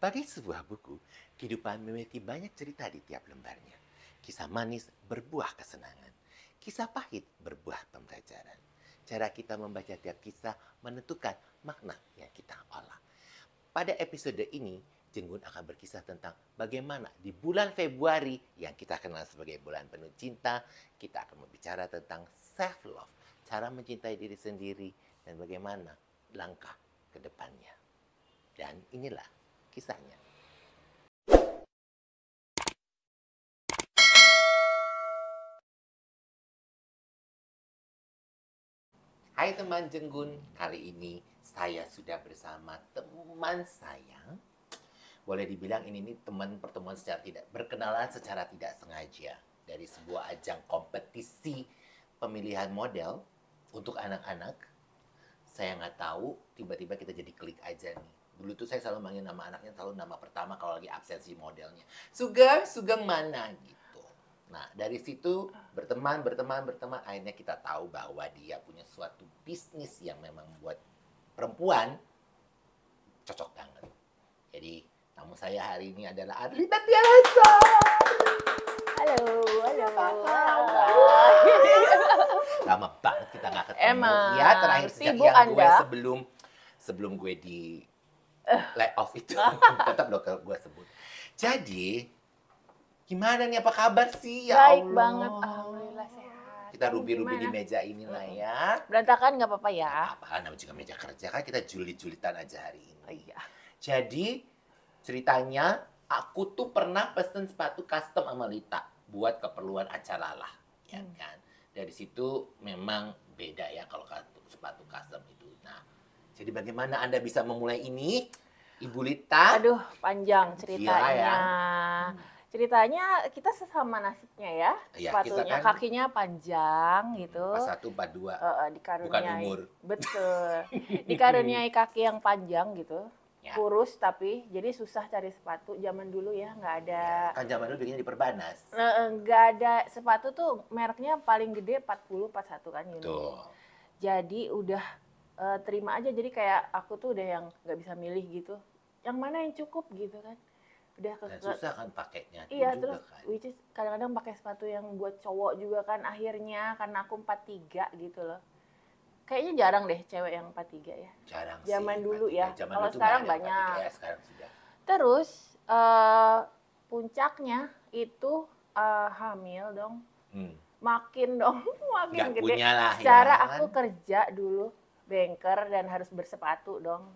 Bagi sebuah buku, kehidupan memiliki banyak cerita di tiap lembarnya. Kisah manis berbuah kesenangan. Kisah pahit berbuah pembelajaran. Cara kita membaca tiap kisah menentukan makna yang kita olah. Pada episode ini, Jenggun akan berkisah tentang bagaimana di bulan Februari yang kita kenal sebagai bulan penuh cinta, kita akan berbicara tentang self-love, cara mencintai diri sendiri, dan bagaimana langkah ke depannya. Dan inilah kisahnya. Hai teman Jenggun, kali ini saya sudah bersama teman saya. Boleh dibilang ini nih teman pertemuan secara tidak berkenalan secara tidak sengaja dari sebuah ajang kompetisi pemilihan model untuk anak-anak. Saya nggak tahu, tiba-tiba kita jadi klik aja nih. Dulu tuh saya selalu manggil nama anaknya selalu nama pertama kalau lagi absensi modelnya. Sugeng mana gitu. Nah, dari situ berteman, akhirnya kita tahu bahwa dia punya suatu bisnis yang memang buat perempuan cocok banget. Jadi, tamu saya hari ini adalah Adli Tatiasa. Halo. Lama banget kita nggak ketemu. Emang, Ya, terakhir sejak sibuk yang gue Anda. sebelum gue di lay off itu. Tetap loh gue sebut. Jadi, gimana nih, apa kabar sih? Ya Baik Allah. banget, alhamdulillah sehat. Kita rubi-rubi di Gimana? meja inilah ya. Berantakan nggak apa-apa ya? Apa namanya juga meja kerja, kan kita julit-julitan aja hari ini. Oh iya. Jadi, ceritanya aku tuh pernah pesen sepatu custom sama Lita buat keperluan acara lah, ya kan. Dari situ memang beda ya kalau sepatu custom itu. Nah, jadi bagaimana Anda bisa memulai ini, Ibu Lita? Aduh, panjang ceritanya. ya. Ceritanya kita sesama nasibnya ya. Iya, Sepatunya kita kan kakinya panjang gitu. 41, 42. Bukan Dikaruniai. umur. Betul. Dikaruniai kaki yang panjang gitu. Ya. Kurus tapi jadi susah cari sepatu zaman dulu ya, nggak ada. Kan zaman dulu bikinnya di Perbanas. Nggak ada sepatu tuh mereknya paling gede 40, 41 kan Yuni. Tuh. Jadi udah terima aja, jadi kayak aku tuh udah yang nggak bisa milih gitu. Yang mana yang cukup gitu kan. Udah Dan susah kan pakainya. Iya, juga terus kan. which is kadang-kadang pakai sepatu yang buat cowok juga kan akhirnya karena aku 43 gitu loh. Kayaknya jarang deh cewek yang 43 ya. Jarang Zaman sih. dulu ya. Zaman Kalau dulu tuh sekarang nggak ada banyak. 43, sekarang sudah. Terus puncaknya itu hamil dong. Makin dong, makin Nggak gede. punya lah Secara ya. aku kerja dulu banker dan harus bersepatu dong.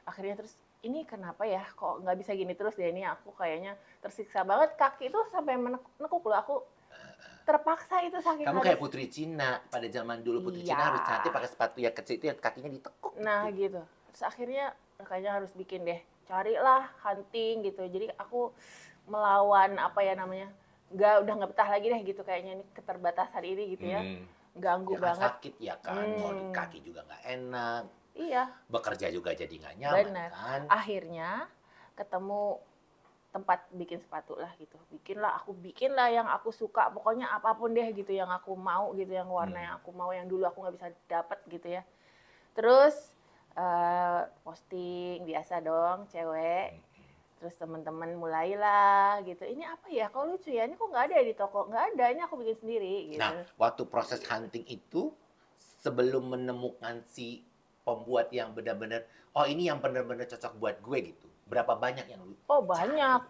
Akhirnya terus ini kenapa ya kok nggak bisa gini terus deh, ini aku kayaknya tersiksa banget, kaki itu sampai menekuk loh, aku terpaksa itu saking Kamu harus. kayak Putri Cina pada zaman dulu. Putri Iya. Cina harus cantik pakai sepatu yang kecil itu yang kakinya ditekuk. Nah gitu. Terus akhirnya kayaknya harus bikin deh, carilah hunting gitu. Jadi aku melawan apa ya namanya, udah nggak betah lagi deh gitu kayaknya ini keterbatasan ini gitu ya. Ganggu Ya kan banget. sakit ya kan, mau di kaki juga nggak enak. Iya. Bekerja juga jadi nggak nyaman. Benar. Kan. Akhirnya ketemu tempat bikin sepatu lah gitu. Aku bikinlah yang aku suka, pokoknya apapun deh gitu yang aku mau gitu, yang warna yang aku mau, yang dulu aku nggak bisa dapet gitu ya. Terus posting biasa dong, cewek. Terus teman-teman mulailah gitu. Ini apa ya? Kok lucu ya? Ini kok nggak ada di toko? Nggak ada. Ini aku bikin sendiri gitu. Nah, waktu proses hunting itu sebelum menemukan si pembuat yang benar-benar, oh ini yang benar-benar cocok buat gue gitu. Berapa banyak yang lu? Oh banyak.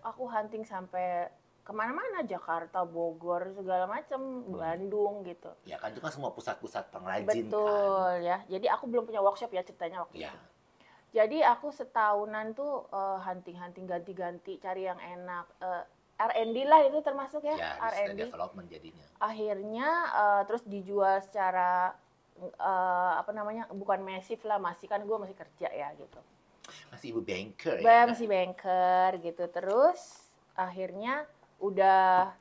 Aku hunting sampai kemana-mana, Jakarta, Bogor, segala macam, Bandung gitu. Ya kan itu kan semua pusat-pusat pengrajin. Betul kan. ya. Jadi aku belum punya workshop ya ceritanya waktu Ya. itu. Jadi aku setahunan tuh hunting ganti-ganti, cari yang enak. R&D lah itu termasuk ya, Ya, R&D. development jadinya. Akhirnya terus dijual secara bukan masif lah, masih kan gue masih kerja ya gitu. Masih ibu banker ya. Masih banker gitu. Terus akhirnya udah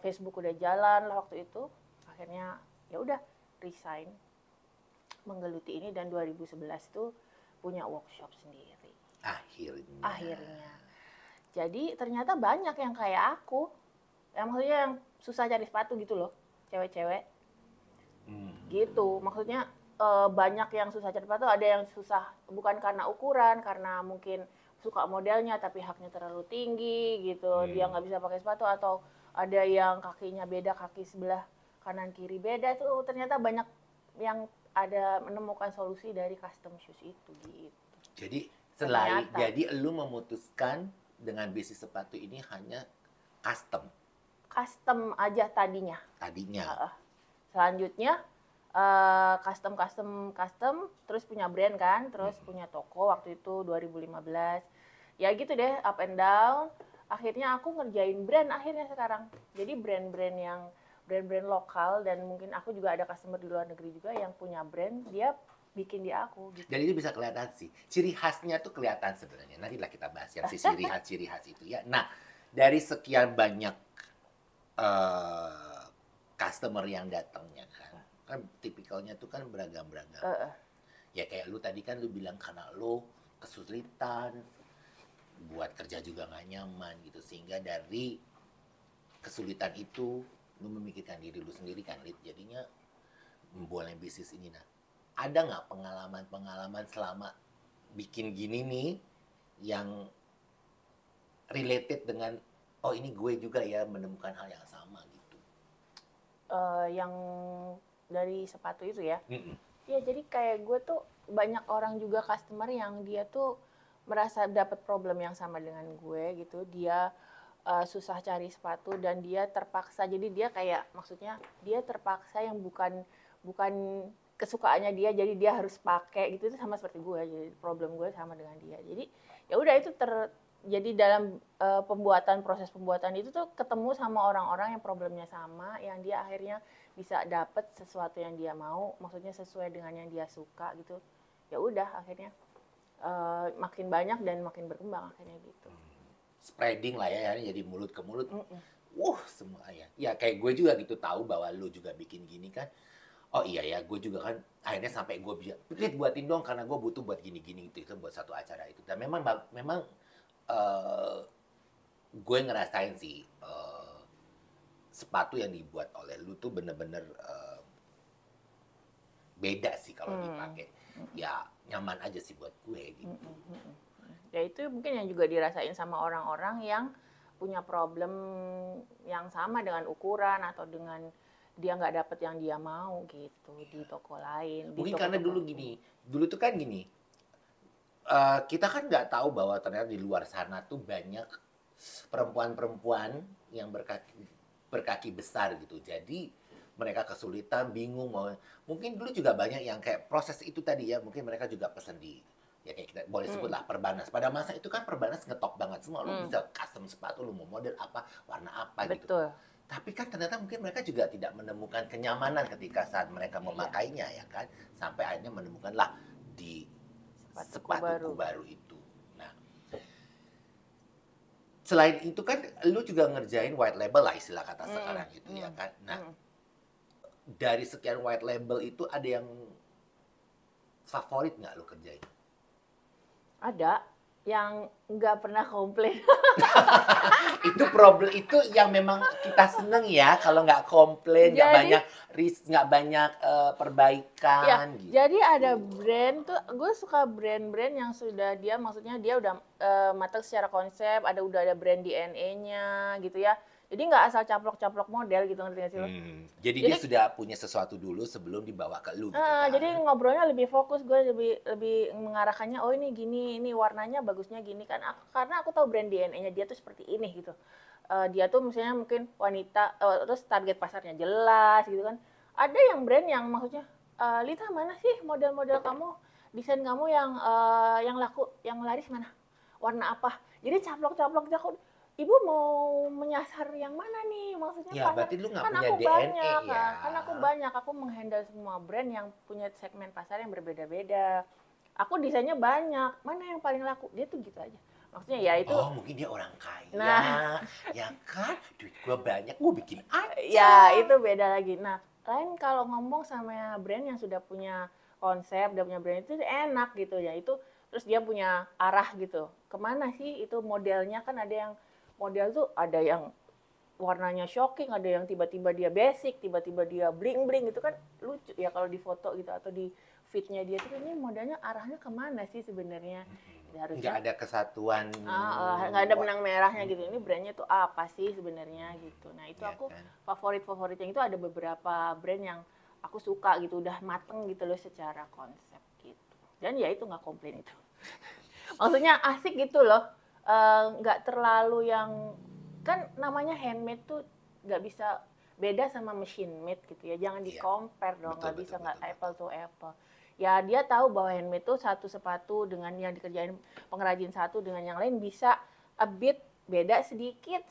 Facebook udah jalan lah waktu itu. Akhirnya ya udah resign, menggeluti ini, dan 2011 tuh punya workshop sendiri. Akhirnya. Jadi ternyata banyak yang kayak aku. Yang maksudnya yang susah cari sepatu gitu loh, cewek-cewek. Gitu. Maksudnya banyak yang susah cari sepatu, ada yang susah bukan karena ukuran, karena mungkin suka modelnya tapi haknya terlalu tinggi gitu, dia nggak bisa pakai sepatu, atau ada yang kakinya beda, kaki sebelah kanan kiri beda, tuh ternyata banyak yang ada menemukan solusi dari custom shoes itu gitu. Jadi Ternyata. jadi lu memutuskan dengan bisnis sepatu ini hanya custom Custom aja tadinya. tadinya. Selanjutnya custom terus punya brand kan, terus punya toko waktu itu 2015. Ya gitu deh, up and down. Akhirnya aku ngerjain brand akhirnya sekarang. Jadi brand-brand lokal, dan mungkin aku juga ada customer di luar negeri juga yang punya brand, dia bikin di aku gitu. Dan itu bisa kelihatan sih. Ciri khasnya tuh kelihatan sebenarnya. Nantilah kita bahas yang si ciri khas itu ya. Nah, dari sekian banyak customer yang datangnya kan tipikalnya tuh kan beragam-beragam. Ya kayak lu tadi kan lu bilang karena lu kesulitan buat kerja juga nggak nyaman gitu, sehingga dari kesulitan itu lu memikirkan diri lu sendiri kan, Lid, jadinya memulai bisnis ini. Nah, ada nggak pengalaman selama bikin gini nih yang related dengan oh ini gue juga ya menemukan hal yang sama gitu? Yang dari sepatu itu ya. Ya jadi kayak gue tuh banyak orang juga customer yang dia tuh merasa dapat problem yang sama dengan gue gitu. Dia susah cari sepatu dan dia terpaksa. Jadi dia kayak maksudnya dia terpaksa yang bukan kesukaannya dia, jadi dia harus pakai gitu. Itu sama seperti gue. Jadi problem gue sama dengan dia. Jadi ya udah itu jadi dalam proses pembuatan itu tuh ketemu sama orang-orang yang problemnya sama, yang dia akhirnya bisa dapet sesuatu yang dia mau, maksudnya sesuai dengan yang dia suka gitu. Ya udah akhirnya makin banyak dan makin berkembang akhirnya gitu. Spreading lah ya, jadi mulut ke mulut. Semua ya. Ya kayak gue juga gitu, tahu bahwa lu juga bikin gini kan. Oh iya ya, gue juga kan akhirnya sampai gue bisa, buatin dong karena gue butuh buat gini-gini gitu, itu buat satu acara itu. Dan memang gue ngerasain sih sepatu yang dibuat oleh lu tuh bener-bener beda sih kalau dipakai. Ya nyaman aja sih buat gue gitu. Ya itu mungkin yang juga dirasain sama orang-orang yang punya problem yang sama dengan ukuran atau dengan dia nggak dapet yang dia mau gitu di toko lain. Mungkin karena dulu tuh kan gini, kita kan nggak tahu bahwa ternyata di luar sana tuh banyak perempuan-perempuan yang berkaki besar gitu. Jadi mereka kesulitan, bingung mau. Mungkin dulu juga banyak yang kayak proses itu tadi ya. Mungkin mereka juga pesen ya kayak kita boleh sebutlah Perbanas. Pada masa itu kan Perbanas ngetop banget semua. Lu bisa custom sepatu, lu mau model apa, warna apa gitu. Betul. Tapi kan ternyata mungkin mereka juga tidak menemukan kenyamanan ketika saat mereka memakainya ya kan. Sampai akhirnya menemukanlah di sepatuku baru itu. Nah, selain itu kan lu juga ngerjain white label lah istilah kata sekarang gitu ya kan. Nah, dari sekian white label itu ada yang favorit nggak lu kerjain? Ada yang nggak pernah komplain. Itu problem itu yang memang kita seneng ya kalau nggak komplain, nggak banyak risk, nggak banyak perbaikan ya, gitu. Jadi ada brand tuh, gue suka brand-brand yang sudah dia maksudnya dia udah matang secara konsep, udah ada brand DNA-nya gitu ya. Jadi nggak asal caplok-caplok model gitu, ngerti nggak sih lo? Jadi dia sudah punya sesuatu dulu sebelum dibawa ke lu gitu kan. Jadi ngobrolnya lebih fokus, gue lebih mengarahkannya, oh ini gini, ini warnanya bagusnya gini kan. Karena aku tahu brand DNA-nya dia tuh seperti ini gitu. Dia tuh misalnya mungkin wanita, terus target pasarnya jelas gitu kan. Ada yang brand yang maksudnya, Lita mana sih model-model kamu, desain kamu yang laku, yang laris mana? Warna apa? Jadi caplok-caplok Ibu mau menyasar yang mana nih? Maksudnya Ya, berarti lu nggak kan punya aku DNA banyak ya. kan aku banyak, aku menghandle semua brand yang punya segmen pasar yang berbeda-beda. Aku desainnya banyak, mana yang paling laku? Dia tuh gitu aja. Maksudnya ya itu. Oh, mungkin dia orang kaya. Nah, ya kan, duit gua banyak, gua bikin aja. Ya, itu beda lagi. Nah, lain kalau ngomong sama brand yang sudah punya konsep, udah punya brand itu enak gitu ya. Itu terus dia punya arah gitu. Kemana sih itu modelnya, kan ada yang model tuh ada yang warnanya shocking, ada yang tiba-tiba dia basic, tiba-tiba dia bling-bling gitu kan lucu ya kalau di foto gitu atau di fitnya dia tuh ini modalnya arahnya kemana sih sebenarnya? Ya, Nggak harusnya ada kesatuan. nggak ada benang merahnya gitu. Ini brandnya tuh apa sih sebenarnya gitu. Nah itu Ya aku kan? favorit yang itu ada beberapa brand yang aku suka gitu, udah mateng gitu loh secara konsep gitu. Dan ya itu nggak komplain itu. Maksudnya asik gitu loh. Nggak terlalu yang kan namanya handmade tuh nggak bisa beda sama machine made gitu ya. Jangan Iya. di-compare dong, Betul, nggak bisa betul, nggak betul, apple to apple. Ya dia tahu bahwa handmade tuh satu sepatu dengan yang dikerjain pengrajin satu dengan yang lain bisa a bit beda sedikit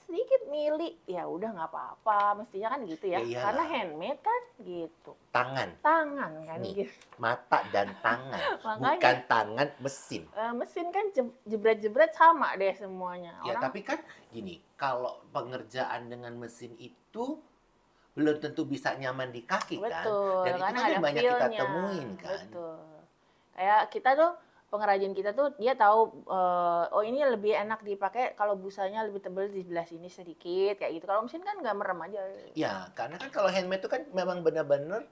mili ya udah nggak apa-apa mestinya kan gitu ya, Ya karena iyalah. handmade kan gitu Tangan. tangan kan Nih, gitu mata dan tangan. Bukan makanya tangan mesin. mesin kan jebret-jebret sama deh semuanya Ya, orang. tapi kan gini, kalau pengerjaan dengan mesin itu belum tentu bisa nyaman di kaki kan? Betul, Dan itu karena kan ada yang banyak kita feel-nya. temuin kan? Betul. Kayak kita tuh pengrajin kita tuh dia tahu oh ini lebih enak dipakai kalau busanya lebih tebal di sebelah sini sedikit kayak gitu. Kalau mesin kan nggak merem aja. Ya, karena kan kalau handmade itu kan memang benar-benar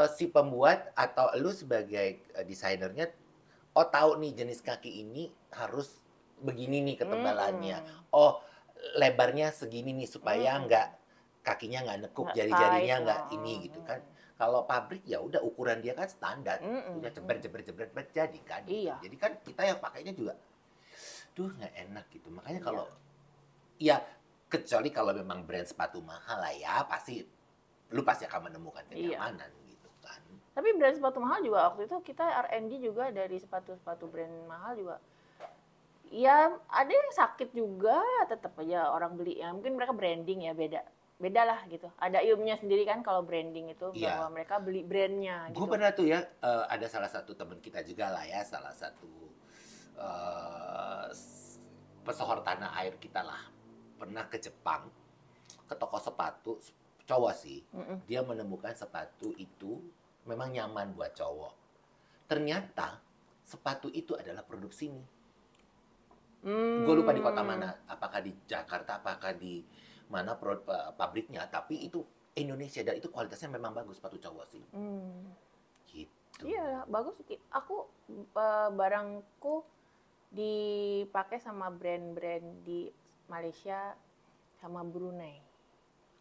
si pembuat atau lu sebagai desainernya, oh tahu nih jenis kaki ini harus begini nih ketebalannya. Mm-mm. Oh lebarnya segini nih supaya Mm-mm. nggak kakinya nggak nekuk, Nggak tight. jari-jarinya nggak ini gitu kan. Kalau pabrik ya udah ukuran dia kan standar, Mm-mm. udah jebret jadi kan. Gitu. Iya. Jadi kan kita yang pakainya juga, duh nggak enak gitu. Makanya Iya. kalau ya kecuali kalau memang brand sepatu mahal lah ya pasti lu pasti akan menemukan Iya. kenyamanan gitu kan. Tapi brand sepatu mahal juga waktu itu kita R&D juga dari sepatu-sepatu brand mahal juga. Ya ada yang sakit juga tetap aja orang beli ya. Mungkin mereka branding ya beda lah gitu. Ada ilmunya sendiri kan kalau branding itu Iya. bahwa mereka beli brandnya Gue gitu. pernah tuh ya, ada salah satu teman kita juga lah ya, salah satu pesohor tanah air kita lah, pernah ke Jepang, ke toko sepatu, cowok sih, Mm-mm. dia menemukan sepatu itu memang nyaman buat cowok. Ternyata sepatu itu adalah produk sini. Gue lupa di kota mana, apakah di Jakarta, apakah di mana pabriknya, tapi itu Indonesia dan itu kualitasnya memang bagus sepatu cowok sih. Gitu. Iya bagus. Aku barangku dipakai sama brand-brand di Malaysia sama Brunei.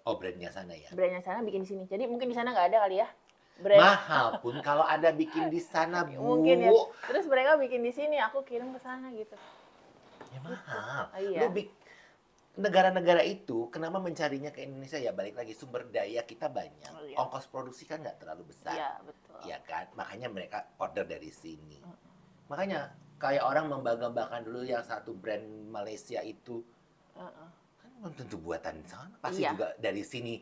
Oh brandnya sana ya. Brandnya sana bikin di sini. Jadi mungkin di sana nggak ada kali ya. Brand Mahal pun kalau ada bikin di sana bu. mungkin ya. Terus mereka bikin di sini, aku kirim ke sana gitu. Ya mahal. Iya. Lu negara-negara itu kenapa mencarinya ke Indonesia ya balik lagi sumber daya kita banyak. Oh, iya. Ongkos produksi kan nggak terlalu besar. Iya betul. Ya kan? Makanya mereka order dari sini. Makanya kayak orang membangga-banggakan dulu yang satu brand Malaysia itu kan belum tentu buatan sana. Pasti Iya. juga dari sini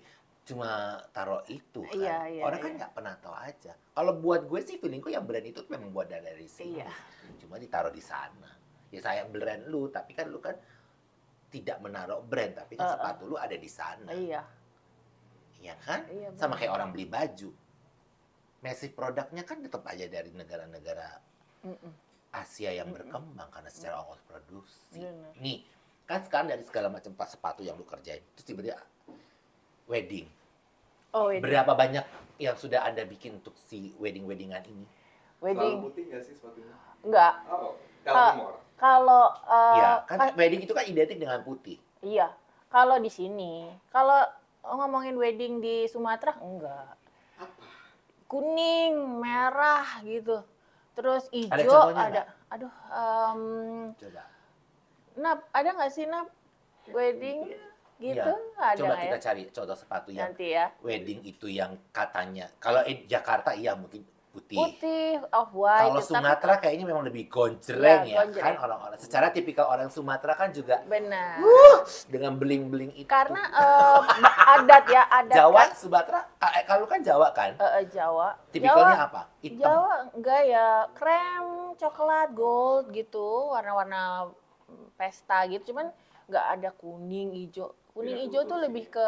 cuma taruh itu kan. Iya, Orang kan iya. nggak pernah tahu aja. Kalau buat gue sih feelingku yang brand itu memang buat dari sini. Iya. Cuma ditaruh di sana. Ya saya brand lu, tapi kan lu kan tidak menaruh brand, tapi kan sepatu lu ada di sana. Iya. Iya kan? Iya, Sama benar. kayak orang beli baju. Massive produknya kan tetap aja dari negara-negara Asia yang berkembang karena secara ongkos produksi. Benar. Nih, kan sekarang dari segala macam sepatu yang lu kerjain, terus tiba-tiba wedding. Oh, wedding. Berapa banyak yang sudah Anda bikin untuk si wedding-weddingan ini? Wedding. Selalu putih nggak sih sepatunya? Enggak. Oh, Ka- kalau timur. Kalau Iya, kan wedding itu kan identik dengan putih. iya. Kalau di sini, kalau ngomongin wedding di Sumatera enggak. Kuning, merah gitu. Terus Ada hijau contohnya ada. Aduh, Coba. Nap, ada nggak sih Nap wedding gitu? Ada Coba nggak kita ya? cari contoh sepatu yang Nanti ya. wedding itu yang katanya. Kalau Jakarta iya mungkin putih. Putih, off white. Kalau gitu. Sumatera kayaknya memang lebih gonjreng Iya, ya gonjreng. kan orang-orang. Secara tipikal orang Sumatera kan juga Benar. dengan beling-beling itu. Karena adat ya, adat Jawa, kan, Sumatera, kalau kan Jawa kan, Jawa. tipikalnya Jawa, apa? Hitam. Jawa enggak ya, krem, coklat, gold gitu, warna-warna pesta gitu. Cuman nggak ada kuning, hijau. Kuning, Beda hijau tuh kultur lebih sih. ke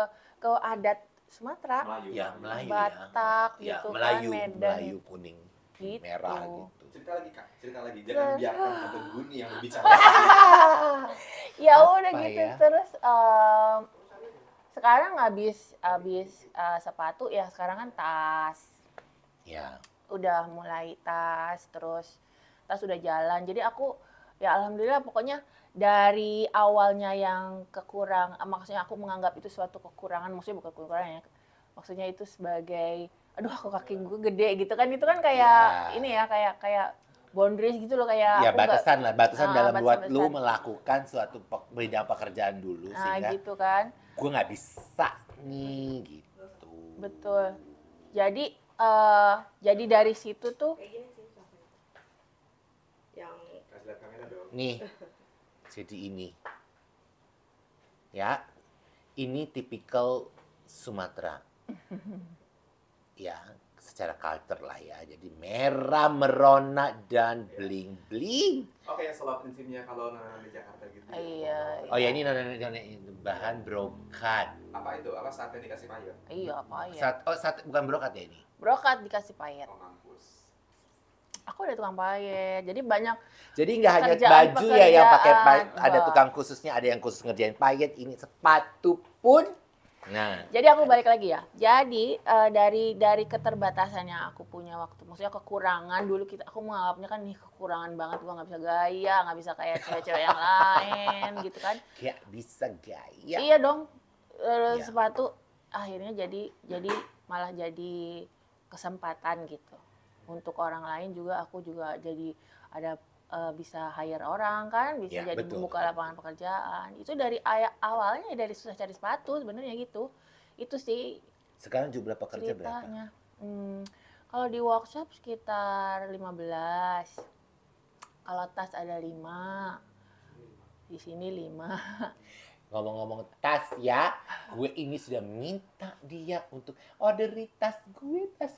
adat Sumatera. Melayu. Ya, Melayu Batak ya. gitu kan, Melayu, Medan. Melayu kuning, Gitu. merah gitu. Cerita lagi Kak, cerita lagi. Jangan biarkan Tante Guni yang berbicara. Ya Apa udah gitu ya? terus sekarang habis sepatu ya sekarang kan tas. Ya. udah mulai tas, terus tas udah jalan. Jadi aku ya alhamdulillah pokoknya dari awalnya yang maksudnya aku menganggap itu suatu kekurangan, maksudnya bukan kekurangan ya. Maksudnya itu sebagai aduh aku kaki gue gede gitu kan, itu kan kayak Ya. ini ya kayak boundaries gitu loh, kayak Ya aku nggak batasan dalam buat lu batasan. melakukan suatu bidang pekerjaan dulu Nah sehingga gitu kan, gue nggak bisa nih gitu. betul. Jadi jadi dari situ tuh Kayak gini sih contohnya. Yang Kasih lihat kamera dong. Nih, jadi ini. Ya, ini tipikal Sumatera. Ya, secara culture lah ya. Jadi merah, merona, dan bling-bling. Oke, yang selalu prinsipnya kalau nana di Jakarta gitu. ya. iya. Oh ya, ini bahan brokat. Apa itu? Apa saat yang dikasih payung? Iya apa ya? Bukan brokat ya ini. Brokat dikasih payet. Oh, mampus. Aku ada tukang payet. Jadi banyak Jadi nggak hanya Pekerjaan- baju ya yang pakai payet, pekerjaan. ada Wah. tukang khususnya, ada yang khusus ngerjain payet. Ini sepatu pun. Nah, Jadi aku balik lagi ya. Jadi dari keterbatasan yang aku punya waktu, maksudnya kekurangan dulu aku menganggapnya kan nih kekurangan banget, gua nggak bisa gaya, nggak bisa kayak cewek-cewek yang lain gitu kan. kayak bisa gaya. Iya dong. Iya. Sepatu akhirnya jadi malah jadi kesempatan gitu. Untuk orang lain juga aku juga jadi ada bisa hire orang kan, bisa Ya, jadi betul. membuka lapangan pekerjaan. Itu dari awalnya dari susah cari sepatu sebenarnya gitu. Itu sih Sekarang jumlah pekerja berapa? ceritanya. Kalau di workshop sekitar 15. Kalau tas ada 5. Di sini 5. Ngomong-ngomong tas ya, gue ini sudah minta dia untuk orderi tas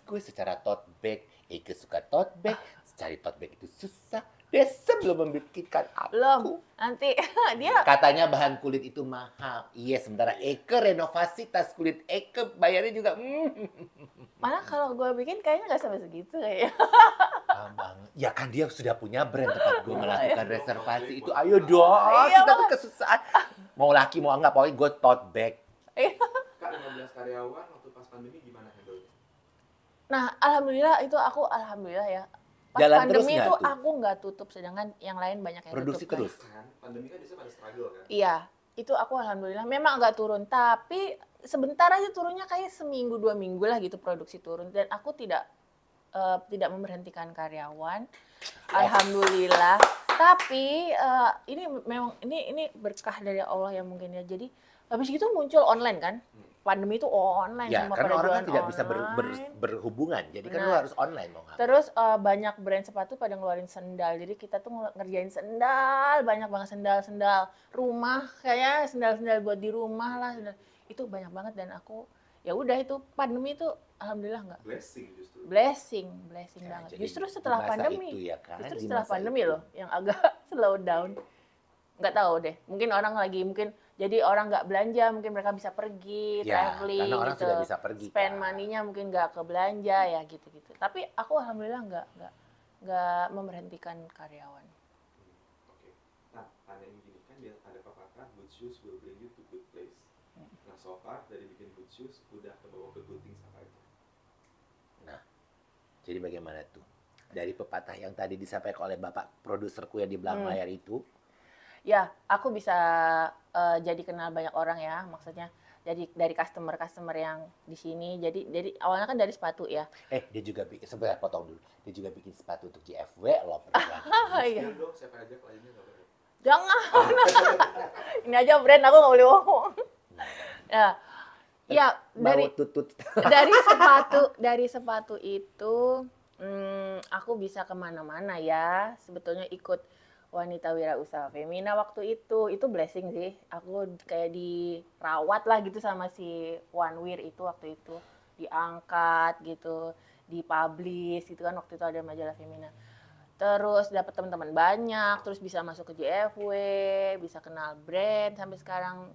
gue secara tote bag. Eke suka tote bag, cari tote bag itu susah. Dia sebelum membikinkan aku. Belum. Nanti dia Katanya bahan kulit itu mahal. Iya, sementara Eke renovasi tas kulit Eke bayarnya juga. malah kalau gue bikin kayaknya nggak sampai segitu kayaknya. Bang. Ya kan dia sudah punya brand tempat gue melakukan reservasi itu. Ayo dong, Iya, kita tuh Bang. kesusahan. Mau laki mau enggak, pokoknya gue tote bag. Kak, 15 karyawan waktu pas pandemi gimana handle-nya? Nah, alhamdulillah itu aku alhamdulillah ya. Pas Jalan terus pandemi nggak itu tuh? aku nggak tutup, sedangkan yang lain banyak yang Produksi tutup. kan. terus. Kan, pandemi kan biasanya pada struggle kan? Iya, itu aku alhamdulillah memang agak turun, tapi sebentar aja turunnya kayak seminggu 2 minggu lah gitu produksi turun, dan aku tidak memberhentikan karyawan. Alhamdulillah. Tapi ini memang ini berkah dari Allah ya mungkin ya. Jadi habis itu muncul online kan. Pandemi itu online Ya, semua karena pada orang kan jualan tidak bisa online. berhubungan. Jadi kan Benar. lu harus online mau nggak? Terus banyak brand sepatu pada ngeluarin sendal. Jadi kita tuh ngerjain sendal, banyak banget sendal-sendal rumah, kayaknya sendal-sendal buat di rumah lah. Itu banyak banget, dan aku ya udah itu pandemi itu alhamdulillah nggak Blessing justru. blessing Ya, banget. jadi Justru di setelah masa pandemi, itu ya kan, justru di setelah masa pandemi itu. loh yang agak slow down. Nggak tahu deh, mungkin orang lagi jadi orang nggak belanja, mungkin mereka bisa pergi Ya, traveling karena orang gitu. sudah bisa pergi. Spend kan. money-nya mungkin nggak ke belanja ya gitu-gitu. Tapi aku alhamdulillah nggak memberhentikan karyawan. Oke. Nah, tanya ini gini, kan dia ada pepatah, good shoes will bring you to good place. Nah, so far dari bikin good shoes udah kebawa ke good things apa aja? Jadi bagaimana tuh? Dari pepatah yang tadi disampaikan oleh Bapak produserku yang di belakang layar itu, Ya, aku bisa jadi kenal banyak orang ya, maksudnya dari customer yang di sini. Jadi awalnya kan dari sepatu ya. dia juga bikin, sebentar potong dulu. Dia juga bikin sepatu untuk JFW loh. Iya. Spill dong, siapa aja kliennya nggak boleh. Jangan. Ini aja brand aku nggak boleh ngomong. Ya, ya Bau tutut. dari sepatu itu aku bisa kemana-mana ya. Sebetulnya ikut Wanita Wirausaha Femina waktu itu blessing sih. Aku kayak dirawat lah gitu sama si One Wir itu waktu itu, diangkat gitu, dipublish gitu kan, waktu itu ada majalah Femina. Terus dapat teman-teman banyak, terus bisa masuk ke JFW, bisa kenal brand, sampai sekarang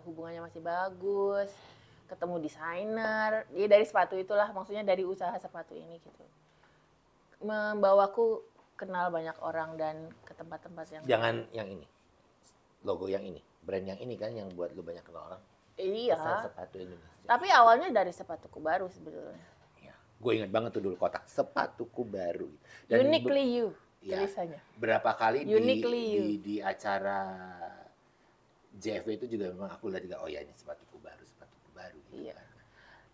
hubungannya masih bagus, ketemu desainer. Ya dari sepatu itulah, maksudnya dari usaha sepatu ini gitu. Membawaku kenal banyak orang dan ke tempat-tempat yang Jangan yang ini. Logo yang ini. Brand yang ini kan yang buat lu banyak kenal orang. iya. Pesan sepatu Indonesia. Tapi awalnya dari sepatuku baru sebetulnya. Ya. Gue ingat banget tuh dulu kotak sepatuku baru. Dan Uniquely you ya, tulisannya. berapa kali Uniquely you. di acara JFW itu juga memang aku lihat juga, oh ya ini sepatuku baru gitu Iya. kan.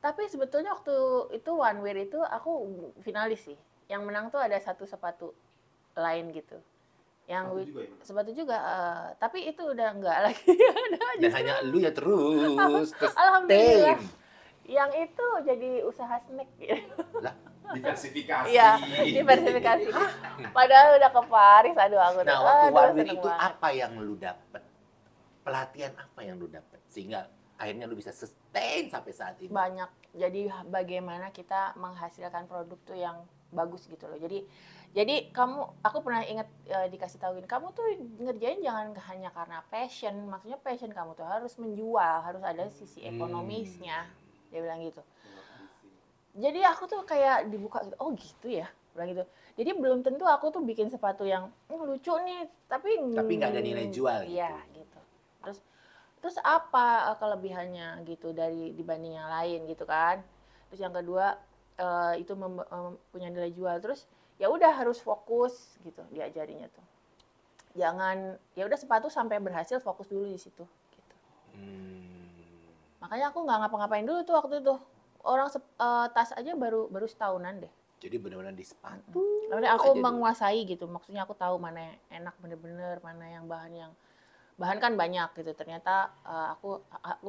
Tapi sebetulnya waktu itu One Wear itu aku finalis sih. Yang menang tuh ada satu sepatu lain gitu. Yang Sepatu with- juga ya? sepatu juga, tapi itu udah enggak lagi. Dan hanya lu ya terus Alhamdulillah. sustain. Yang itu jadi usaha snack gitu. Lah, Diversifikasi. Iya, diversifikasi. Padahal udah ke Paris, aduh aku nah tuh, waktu aduh, One Wear seneng itu banget. apa yang lu dapet? Pelatihan apa yang lu dapet? Sehingga akhirnya lu bisa sustain sampai saat ini. Banyak. Jadi bagaimana kita menghasilkan produk tuh yang bagus gitu loh. Jadi aku pernah ingat dikasih tahuin, kamu tuh ngerjain jangan hanya karena passion. Maksudnya passion kamu tuh harus menjual, harus ada sisi ekonomisnya. Dia bilang gitu. Jadi aku tuh kayak dibuka gitu, oh gitu ya, bilang gitu. Jadi belum tentu aku tuh bikin sepatu yang lucu nih, tapi nggak ada nilai jual gitu. Iya gitu. Terus apa kelebihannya gitu dibanding yang lain gitu kan? Terus yang kedua itu punya nilai jual. Terus ya udah harus fokus gitu diajarinya tuh. Jangan ya udah sepatu sampai berhasil, fokus dulu di situ gitu. Makanya aku nggak ngapa-ngapain dulu tuh waktu itu. Orang tas aja baru setahunan deh. Jadi benar-benar di sepatu. Lalu aku aja menguasai gitu. Maksudnya aku tahu mana yang enak bener-bener, mana yang bahan kan banyak gitu. Ternyata aku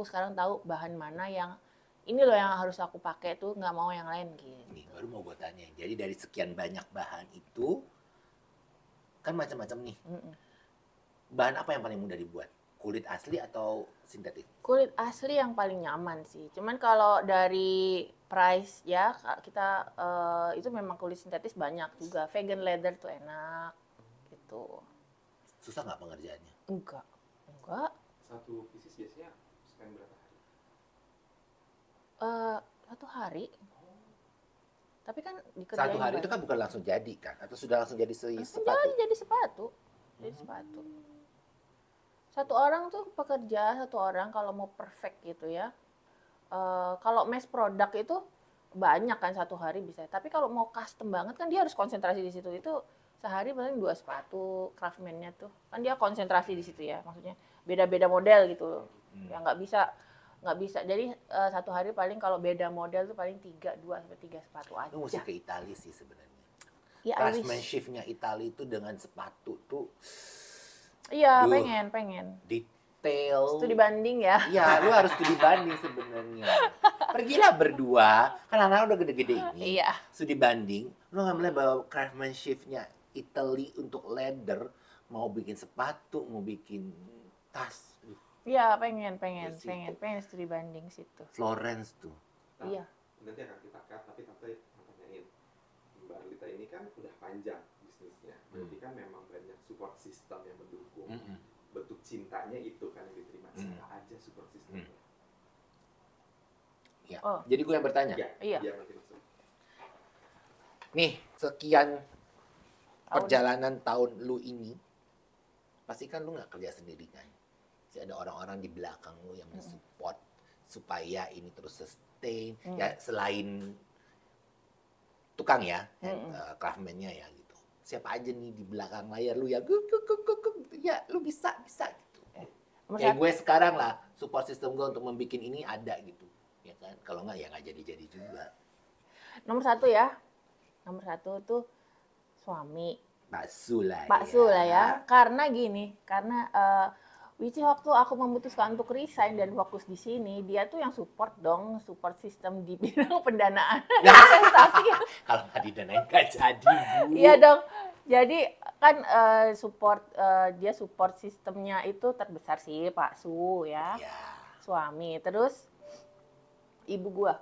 sekarang tahu bahan mana yang ini loh yang harus aku pakai tuh, nggak mau yang lain gitu. Nih, baru mau gue tanya. Jadi dari sekian banyak bahan itu kan macam-macam nih. Bahan apa yang paling mudah dibuat? Kulit asli atau sintetis? Kulit asli yang paling nyaman sih. Cuman kalau dari price ya kita itu memang kulit sintetis banyak juga. Vegan leather tuh enak gitu. Susah nggak pengerjaannya? Enggak. Satu pieces biasanya spend berapa hari? 1 hari. Tapi kan dikerjain 1 hari itu banyak. kan bukan langsung jadi kan? Atau sudah langsung jadi Jangan sepatu? jadi sepatu. Jadi sepatu. Satu orang tuh pekerja, satu orang kalau mau perfect gitu ya. Kalau mass product itu banyak kan 1 hari bisa. Tapi kalau mau custom banget kan dia harus konsentrasi di situ. Itu sehari paling 2 sepatu craftsman-nya tuh. Kan dia konsentrasi di situ ya. Maksudnya beda-beda model gitu. Ya nggak bisa. Jadi 1 hari paling kalau beda model tuh paling 2 sampai 3 sepatu aja. Lu mesti ke Italia sih sebenarnya. Ya, I wish. Craftsmanship-nya Italia itu dengan sepatu tuh Iya, Duh. pengen. detail. Studi banding ya. Iya, lu harus studi banding sebenarnya. Pergilah berdua, kan anak udah gede-gede ini. Iya. Studi banding, lu nggak melihat bahwa craftsmanship-nya Italy untuk leather, mau bikin sepatu, mau bikin tas. Iya, pengen studi banding situ. Florence tuh. Nah, Iya. Nanti akan kita cut, tapi tante mau tanyain. Mbak Lita ini kan udah panjang bisnisnya. Berarti kan memang banyak support system yang mendukung. Bentuk cintanya itu kan yang diterima. Siapa aja support systemnya? Ya. Oh. Jadi gue yang bertanya. Iya. Biar nanti masuk. Nih, sekian Tahun. perjalanan tahun lu ini, pasti kan lu nggak kerja sendiri kan? Masih ada orang-orang di belakang lu yang mensupport supaya ini terus sustain. Ya selain tukang ya, craftsman-nya ya gitu. Siapa aja nih di belakang layar lu ya, ya lu bisa gitu. Nomor Kayak satu. gue sekarang lah, support system gue untuk membuat ini ada gitu. Ya kan? Kalau nggak ya nggak jadi-jadi juga. Nomor satu ya. Nomor satu tuh suami. Pak Sul lah Ya. Karena gini, karena Wici waktu aku memutuskan untuk resign dan fokus di sini, dia tuh yang support sistem di bidang pendanaan investasi. Kalau nggak didanain nggak jadi, Bu. Iya dong. Jadi kan dia support sistemnya itu terbesar sih Pak Su ya. Ya. Suami. Terus ibu gua.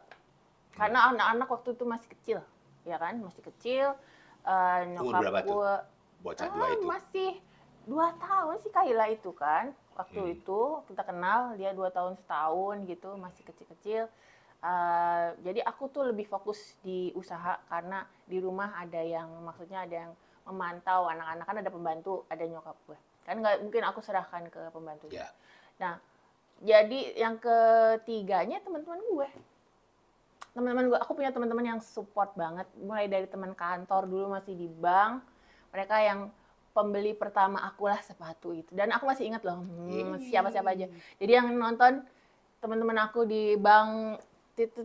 Karena anak-anak waktu itu masih kecil, ya kan? Masih kecil. Nyokap berapa tuh? gua Bocah dua itu. masih 2 tahun sih Kaila itu kan. Waktu itu kita kenal, dia 2 tahun setahun gitu, masih kecil-kecil. Jadi aku tuh lebih fokus di usaha karena di rumah maksudnya ada yang memantau anak-anak, kan ada pembantu, ada nyokap gue. Kan nggak mungkin aku serahkan ke pembantu. Ya. Nah, jadi yang ketiganya teman-teman gue. teman-teman gue, aku punya teman-teman yang support banget, mulai dari teman kantor dulu masih di bank, mereka yang pembeli pertama akulah sepatu itu, dan aku masih ingat loh siapa-siapa aja. Jadi yang nonton teman-teman aku di bank itu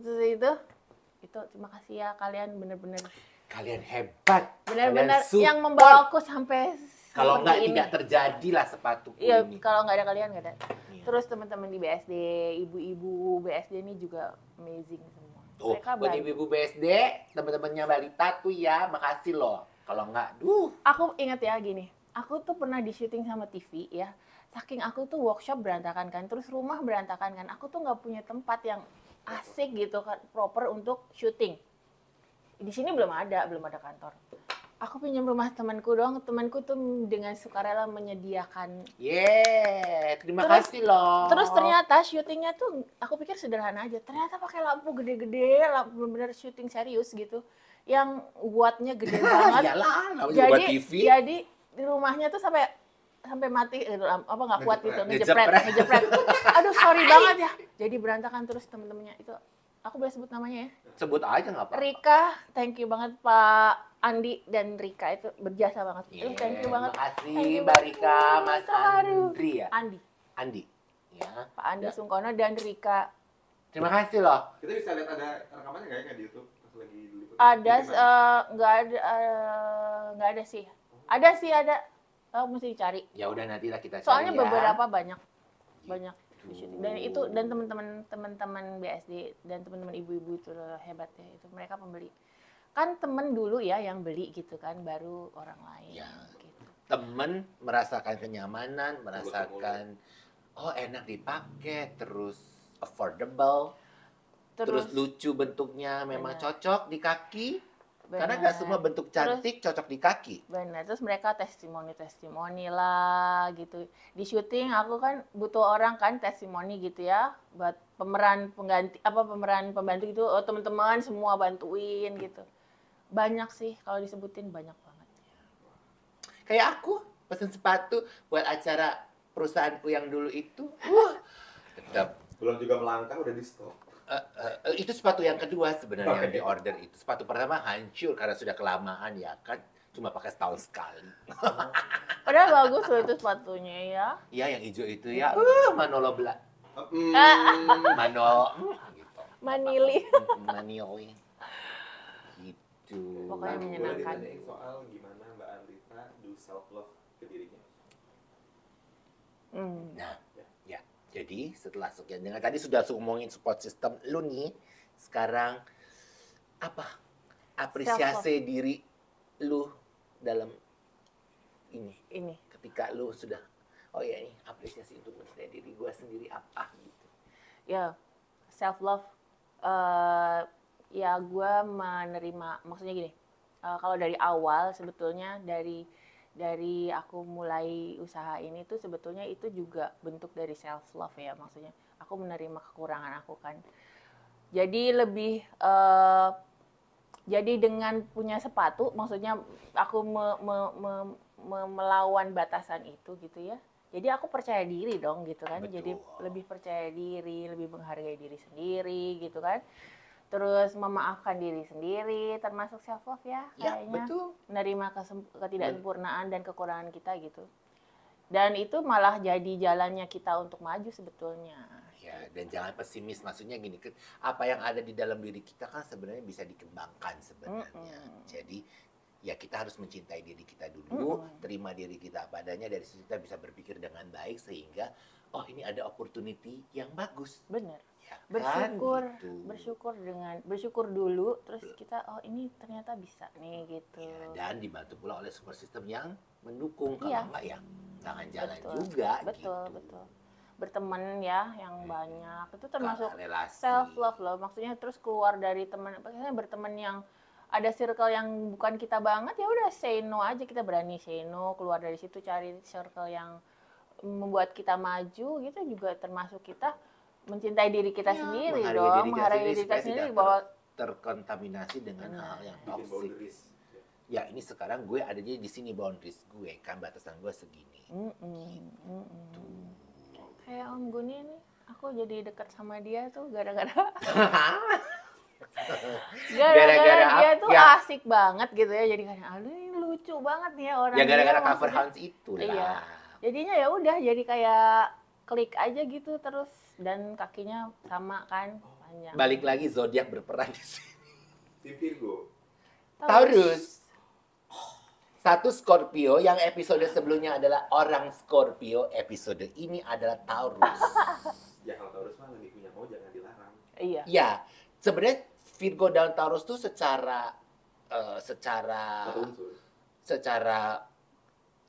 terima kasih ya, kalian bener-bener Kalian hebat. benar-benar Kalian yang support. membawa aku sampai Kalau seperti nggak ini. tidak terjadilah sepatuku Iya, ini. kalau nggak ada kalian nggak ada. Iya. Terus teman-teman di BSD, ibu-ibu BSD ini juga amazing semua. Tuh, Mereka buat bantu. ibu-ibu BSD, teman-temannya Balita tuh ya, makasih loh. Kalau nggak, Aku ingat ya gini, aku tuh pernah di syuting sama TV ya. Saking aku tuh workshop berantakan kan, terus rumah berantakan kan. Aku tuh nggak punya tempat yang asik gitu kan, proper untuk syuting. Di sini belum ada kantor. Aku pinjam rumah temanku doang, temanku tuh dengan sukarela menyediakan. terima Terus- kasih loh. Terus ternyata syutingnya tuh aku pikir sederhana aja. Ternyata pakai lampu gede-gede, lampu bener-bener syuting serius gitu. Yang wattnya gede banget. Iyalah, namanya buat TV. Jadi di rumahnya tuh sampai mati apa nggak kuat gitu, ngejepret. Aduh sorry banget ya. Jadi berantakan terus temen-temennya itu. Aku boleh sebut namanya ya? Sebut aja nggak apa-apa. Rika, thank you banget Pak Andi dan Rika itu berjasa banget. Thank you banget. Terima kasih Thank you Mbak Rika, Mas Aduh. Andri ya. Andi, Ya. Pak Andi Ya. Sungkono dan Rika. Terima kasih loh. Kita bisa lihat ada rekamannya nggak ya di YouTube pas lagi diliput? Ada Di mana? nggak ada sih. Ada. Oh, mesti dicari. Ya udah nantilah kita cari Soalnya ya. beberapa banyak di Gitu. syuting. Dan itu dan teman-teman BSD dan teman-teman ibu-ibu itu hebat ya, itu mereka pembeli. Kan temen dulu ya yang beli gitu kan, baru orang lain Ya. gitu. Temen merasakan kenyamanan, merasakan enak dipakai, terus affordable, terus lucu bentuknya, memang Benar. cocok di kaki. Karena Benar. nggak semua bentuk cantik cocok di kaki. Benar, terus mereka testimoni lah gitu. Di syuting aku kan butuh orang kan testimoni gitu ya, buat pemeran pembantu gitu, teman-teman semua bantuin gitu. Banyak sih kalau disebutin, banyak banget. Kayak aku pesen sepatu buat acara perusahaanku yang dulu itu. Tetap. Belum juga melangkah udah di stop. Itu sepatu yang kedua sebenarnya yang di order itu. Sepatu pertama hancur karena sudah kelamaan ya kan. Cuma pakai setahun sekali. Padahal bagus loh itu sepatunya ya. Iya yang hijau itu ya. Manolo Bla. Gitu. Manili. Manioli. Gitu. Pokoknya Boleh menyenangkan. ditanyain soal gimana Mbak Andrita do self love ke dirinya? Nah, ya. Jadi setelah sekian dengan tadi sudah ngomongin support system lu nih, sekarang apa apresiasi diri lu dalam ini ketika lu sudah ini apresiasi untuk mencintai diri gue sendiri apa gitu. Ya, self love ya gue menerima, maksudnya gini, kalau dari awal sebetulnya dari aku mulai usaha ini tuh sebetulnya itu juga bentuk dari self love ya, maksudnya aku menerima kekurangan aku kan. Jadi lebih jadi dengan punya sepatu, maksudnya aku melawan batasan itu gitu ya. Jadi aku percaya diri dong gitu kan. Betul. Jadi lebih percaya diri, lebih menghargai diri sendiri gitu kan. Terus memaafkan diri sendiri, termasuk self love ya kayaknya. Betul. Menerima ketidaksempurnaan dan kekurangan kita gitu. Dan itu malah jadi jalannya kita untuk maju sebetulnya. Ya, dan jangan pesimis, maksudnya gini, apa yang ada di dalam diri kita kan sebenarnya bisa dikembangkan sebenarnya. Jadi ya kita harus mencintai diri kita dulu, terima diri kita apa adanya, dari situ kita bisa berpikir dengan baik sehingga ini ada opportunity yang bagus. Bener. Ya, Bersyukur, kan? Gitu. bersyukur dulu, terus kita ini ternyata bisa nih gitu. Ya, dan dibantu pula oleh support system yang mendukung. Iya. Kalau enggak ya nggak akan jalan Betul, juga. betul, gitu. betul. Berteman ya yang banyak itu termasuk Relasi. self love loh, maksudnya terus keluar dari teman, maksudnya berteman yang ada circle yang bukan kita banget, ya udah say no aja, kita berani say no, keluar dari situ cari circle yang membuat kita maju gitu, juga termasuk kita mencintai diri kita sendiri dong, menghargai diri kita sendiri bahwa terkontaminasi dengan hal yang Bikin toksik. boundaries. Ya ini sekarang gue adanya di sini, boundaries gue kan, batasan gue segini. kayak Om Guni nih, aku jadi dekat sama dia tuh gara-gara Gara-gara dia tuh ya, asik banget gitu ya, jadi kayak aduh ini lucu banget nih ya orang ya dia, gara-gara cover maksudnya. Hans itu lah. Iya. Jadinya ya udah jadi kayak klik aja gitu terus, dan kakinya sama kan panjang. Balik lagi zodiak berperan di sini. Tim Virgo. Taurus. Satu Scorpio, yang episode sebelumnya adalah orang Scorpio, episode ini adalah Taurus. Ya kalau Taurus mah lagi punya mau jangan dilarang. Iya. Ya, sebenarnya Virgo dan Taurus tuh secara Satu unsur. secara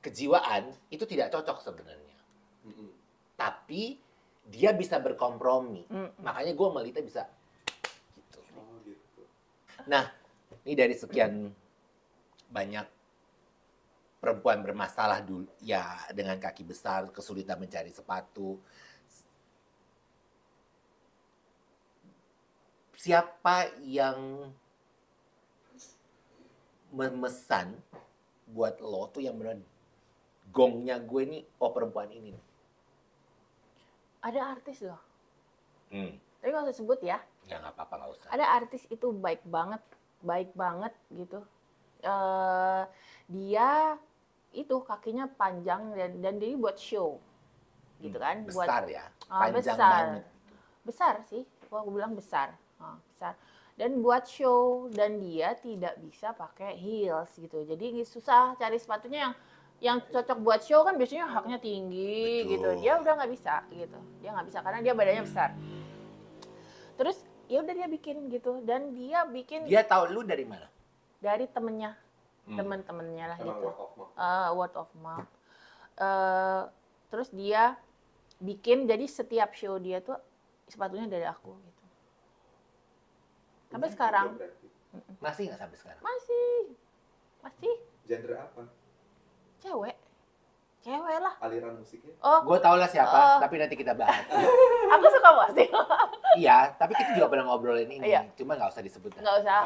kejiwaan itu tidak cocok sebenarnya. Mm-mm. Tapi dia bisa berkompromi. Mm-mm. Makanya gue sama Lita bisa gitu. Oh gitu. Nah, ini dari sekian banyak perempuan bermasalah dulu ya dengan kaki besar, kesulitan mencari sepatu. Siapa yang memesan buat lo tuh yang benar gongnya gue nih, oh perempuan ini nih. Ada artis loh, Hmm. tapi nggak usah sebut ya. Ya nggak apa-apa, nggak usah. Ada artis itu baik banget gitu. Dia itu kakinya panjang dan dia buat show gitu kan, buat Besar ya, Ah, panjang besar. banget. Besar sih, aku bilang besar. Besar. Dan buat show, dan dia tidak bisa pakai heels gitu. Jadi susah cari sepatunya yang cocok buat show kan, biasanya haknya tinggi. Betul. Gitu. Dia udah nggak bisa gitu. Dia nggak bisa karena dia badannya besar. Terus ya udah dia bikin gitu, dan dia bikin Dia tahu lu dari mana? dari temennya, Hmm. temen-temennya lah Emang gitu. word of mouth. Word of mouth. Terus dia bikin, jadi setiap show dia tuh sepatunya dari aku gitu. Sampai Lumayan sekarang juga berarti. Masih nggak sampai sekarang? masih Genre apa? cewek lah. Aliran musiknya? Oh, Gue tau lah siapa, tapi nanti kita bahas. aku suka musik. Iya, tapi kita juga pernah ngobrolin ini. Iya. Cuma nggak usah disebut. Nggak usah.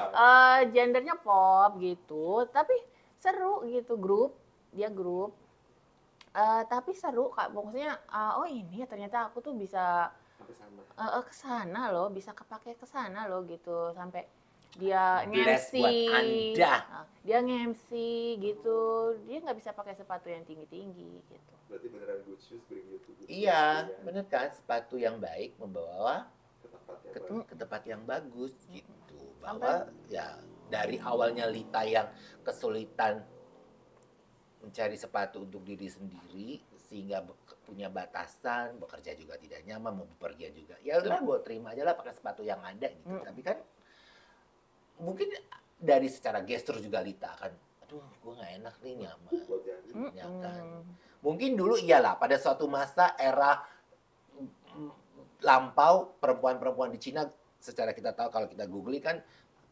Gendernya pop gitu, tapi seru gitu. Dia grup. Tapi seru kak, maksudnya oh ini ya ternyata aku tuh bisa Sampai sama. kesana loh, bisa kepake kesana loh gitu, sampai dia Bless nge-MC, buat Anda. dia nge-MC gitu, dia nggak bisa pakai sepatu yang tinggi-tinggi gitu. Berarti beneran good shoes bring you to good Iya, place, ya. bener kan? Sepatu yang baik membawa Ke tempat yang ke, baru. ke tempat yang bagus gitu. Bahwa ya dari awalnya Lita yang kesulitan mencari sepatu untuk diri sendiri sehingga punya batasan, bekerja juga tidak nyaman, mau bepergian juga. Ya udah, gue terima aja lah pakai sepatu yang ada gitu. Tapi kan mungkin dari secara gestur juga Lita akan, aduh, gue nggak enak nih nyaman. Buat jadi. Ya kan? Mungkin dulu iyalah pada suatu masa era lampau perempuan-perempuan di Cina, secara kita tahu kalau kita googling kan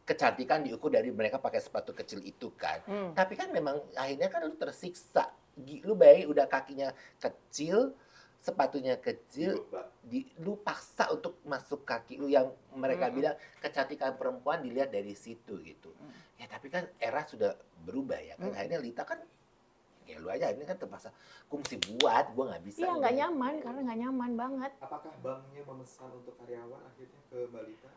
kecantikan diukur dari mereka pakai sepatu kecil itu kan. Tapi kan memang akhirnya kan lu tersiksa. Lu bayi udah kakinya kecil, sepatunya kecil, Coba. lu paksa untuk masuk kaki lu yang mereka bilang kecantikan perempuan dilihat dari situ gitu. Ya tapi kan era sudah berubah ya kan. Akhirnya Lita kan ya lu aja ini kan terpaksa gue mesti buat, gue nggak bisa. Iya nggak nyaman, karena nggak nyaman banget. Apakah banknya memesan untuk karyawan akhirnya ke Balita?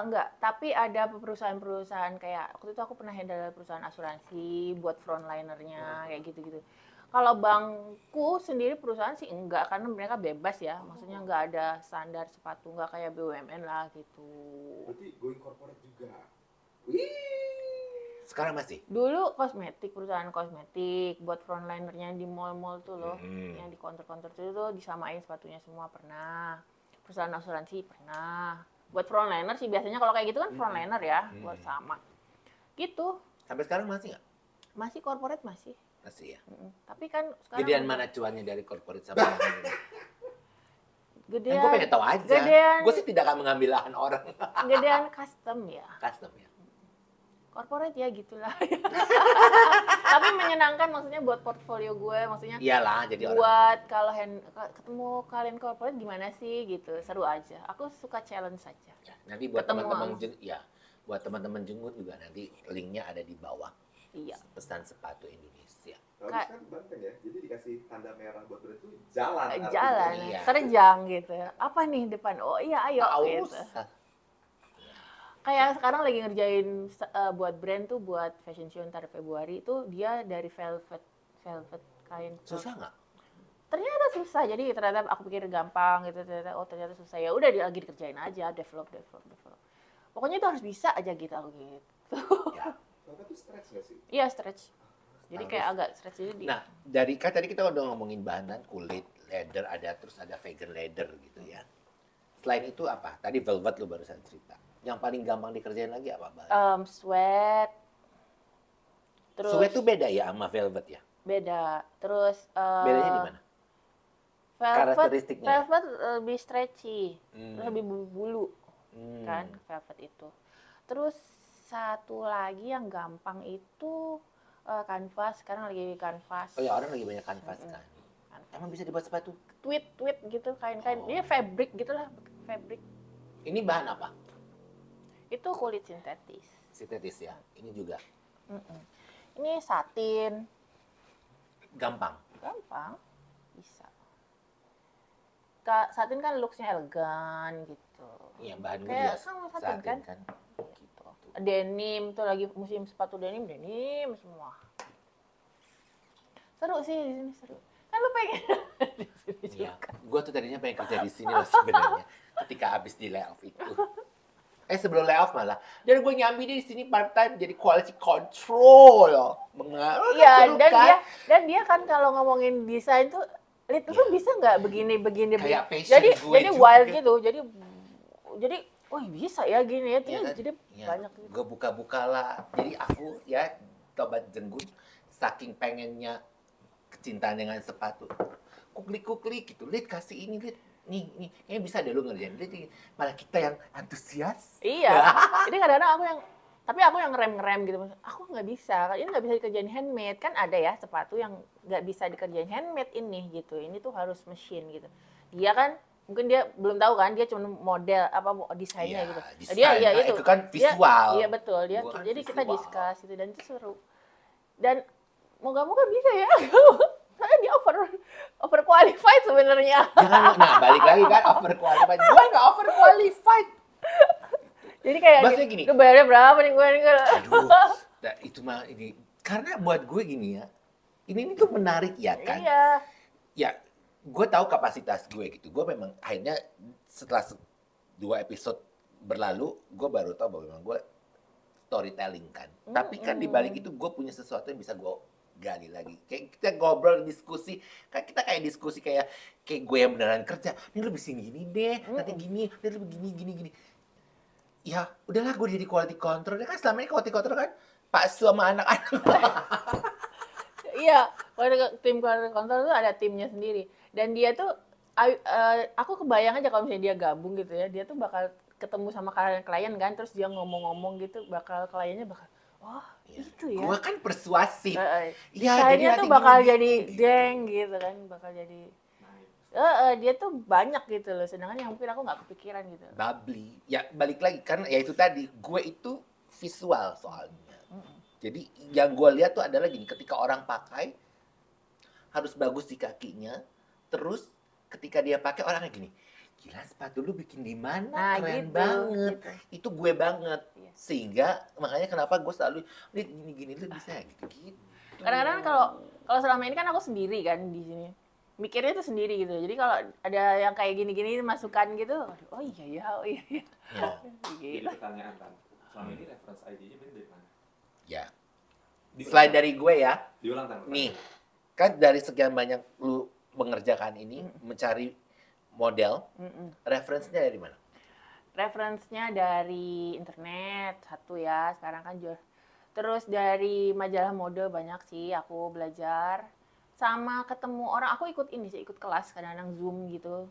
Enggak, tapi ada perusahaan-perusahaan kayak waktu itu aku pernah handle perusahaan asuransi buat frontlinernya kayak gitu-gitu. Kalau bankku sendiri perusahaan sih enggak, karena mereka bebas ya, maksudnya nggak ada standar sepatu, nggak kayak BUMN lah gitu. Berarti going corporate juga. Wih. Sekarang masih. Dulu kosmetik, perusahaan kosmetik buat frontlinernya di mall-mall tuh loh, yang di counter-counter itu tuh disamain sepatunya semua pernah. Perusahaan asuransi pernah. Buat frontliner sih biasanya kalau kayak gitu kan frontliner ya, buat sama. Gitu. Sampai sekarang masih nggak? Masih corporate masih. Masih ya. Tapi kan sekarang Gedean mana cuannya dari corporate sama yang ini? Gedean. Gue pengen tahu aja. Gedean. Gue sih tidak akan mengambil lahan orang. Gedean custom ya. Custom ya. Corporate ya gitulah. Tapi menyenangkan, maksudnya buat portfolio gue, maksudnya Iyalah jadi orang. buat kalau ketemu kalian corporate gimana sih gitu, seru aja. Aku suka challenge saja. Nanti buat Ketemu teman-teman langsung. buat teman-teman jenggut juga nanti linknya ada di bawah. Iya. Pesan sepatu Indonesia. Bagus Kak- kan Banteng ya? Jadi dikasih tanda merah buat berarti itu jalan. artinya. Jalan, Iya. terjang gitu. Apa nih depan? Oh iya, ayo Aus. gitu. kayak sekarang lagi ngerjain buat brand tuh, buat fashion show ntar Februari itu dia dari velvet kain. Susah nggak? Ternyata susah, jadi ternyata aku pikir gampang gitu, ternyata susah. Ya udah, dia lagi dikerjain aja, develop. Pokoknya itu harus bisa aja gitu aku gitu. Ya. Velvet tuh stretch nggak sih? Iya, stretch. Jadi Harus. kayak agak stretch, jadi Nah, kan tadi kita udah ngomongin bahan kulit, leather ada, terus ada vegan leather gitu ya. Selain itu apa? Tadi velvet lu barusan cerita. Yang paling gampang dikerjain lagi apa, bahan? sweat. Terus Sweat tuh beda ya sama velvet ya? beda. Terus Bedanya di mana? Karakteristiknya ya? velvet lebih stretchy, Hmm. lebih bulu kan velvet itu. Terus satu lagi yang gampang itu kanvas. Sekarang lagi kanvas. Oh ya, orang lagi banyak kanvas kan. Kanvas. Emang bisa dibuat sepatu? Tweed gitu, kain-kain. Oh. Dia fabric gitulah, fabric. Ini bahan apa? Itu kulit sintetis. Sintetis ya. Ini juga Ini satin, gampang. gampang, bisa. Satin kan looks-nya elegan gitu. Iya, bahan gue Kayak juga sama satin kan? Gitu. Denim tuh lagi musim sepatu denim semua. Seru sih di sini, seru. Kan lu pengen di sini Iya, juga. gue tuh tadinya pengen kerja di sini loh sebenarnya. Ketika abis di layoff itu. Sebelum layoff malah. Jadi gue nyambi di sini part time jadi quality control. Iya, seru dan kan? dia kan kalau ngomongin desain tuh, Lid, lu bisa nggak begini Kayak passion jadi gue juga. wild gitu, jadi oh bisa ya gini ya, Iya kan? jadi Iya. banyak gitu. Gue buka-buka lah. Jadi aku ya Tobat Jenggun saking pengennya kecintaan dengan sepatu. Kuklik gitu. Lid kasih ini, Lid. Nih, kayaknya bisa deh lu ngerjain. Lid, malah kita yang antusias. Iya, jadi kadang-kadang aku yang ngerem gitu. Aku nggak bisa, ini nggak bisa dikerjain handmade. Kan ada ya sepatu yang nggak bisa dikerjain handmade ini gitu. Ini tuh harus mesin gitu. Dia kan, mungkin dia belum tahu kan, dia cuma model desainnya Iya, gitu. desain. Dia Nah, itu. itu kan visual. Iya betul. Gua kan Jadi kita visual. discuss gitu dan itu seru. Dan moga-moga bisa ya. Saya dia over qualified sebenarnya. Jangan, nah balik lagi kan overqualified. Gue nggak overqualified. Jadi kayak Maksudnya gini. lu bayarnya berapa nih gue nih? Aduh, itu mah ini. Karena buat gue gini ya, ini tuh menarik ya kan. Iya. Ya, gue tahu kapasitas gue gitu. Gue memang akhirnya setelah 2 episode berlalu, gue baru tahu bahwa memang gue storytelling kan. Tapi kan di balik itu gue punya sesuatu yang bisa gue gali lagi. Kayak kita ngobrol, diskusi. Kan kita kayak diskusi kayak gue yang beneran kerja. Ini lu bisa gini deh, nanti gini, nanti lu gini. Ya, udahlah gue jadi quality control. Kan selama ini quality control kan Pak Su sama anak-anak. Iya, tim quality control itu ada timnya sendiri. Dan dia tuh, aku kebayang aja kalau misalnya dia gabung gitu ya, dia tuh bakal ketemu sama klien kan, terus dia ngomong-ngomong gitu, kliennya bakal, oh itu ya. Gue kan persuasif. Iya, Desainnya tuh nanti bakal gini, jadi gini. deng gitu kan, bakal jadi, dia tuh banyak gitu loh, sedangkan yang mungkin aku nggak kepikiran gitu. Bubbly. Ya balik lagi kan ya itu tadi, gue itu visual soalnya. Jadi yang gue lihat tuh adalah gini, ketika orang pakai harus bagus di kakinya, terus ketika dia pakai orangnya gini, gila sepatu lu bikin di mana? Nah, Keren gitu, banget. gitu. Itu gue banget. Iya. Sehingga makanya kenapa gue selalu gini lu bisa gitu. Kadang-kadang kalau selama ini kan aku sendiri kan di sini, mikirnya tuh sendiri gitu. Jadi kalau ada yang kayak gini-gini masukan gitu, oh iya ya. Ya. Jadi Gitu. pertanyaan Tan, selama ini reference ID-nya dari mana? Ya. Selain dari gue ya, Diulang Tan. nih, kan dari sekian banyak lu mengerjakan ini, mencari model, referensinya dari mana? Referensinya dari internet satu ya, sekarang kan terus dari majalah mode banyak sih aku belajar, sama ketemu orang. Aku ikut kelas kadang-kadang Zoom gitu,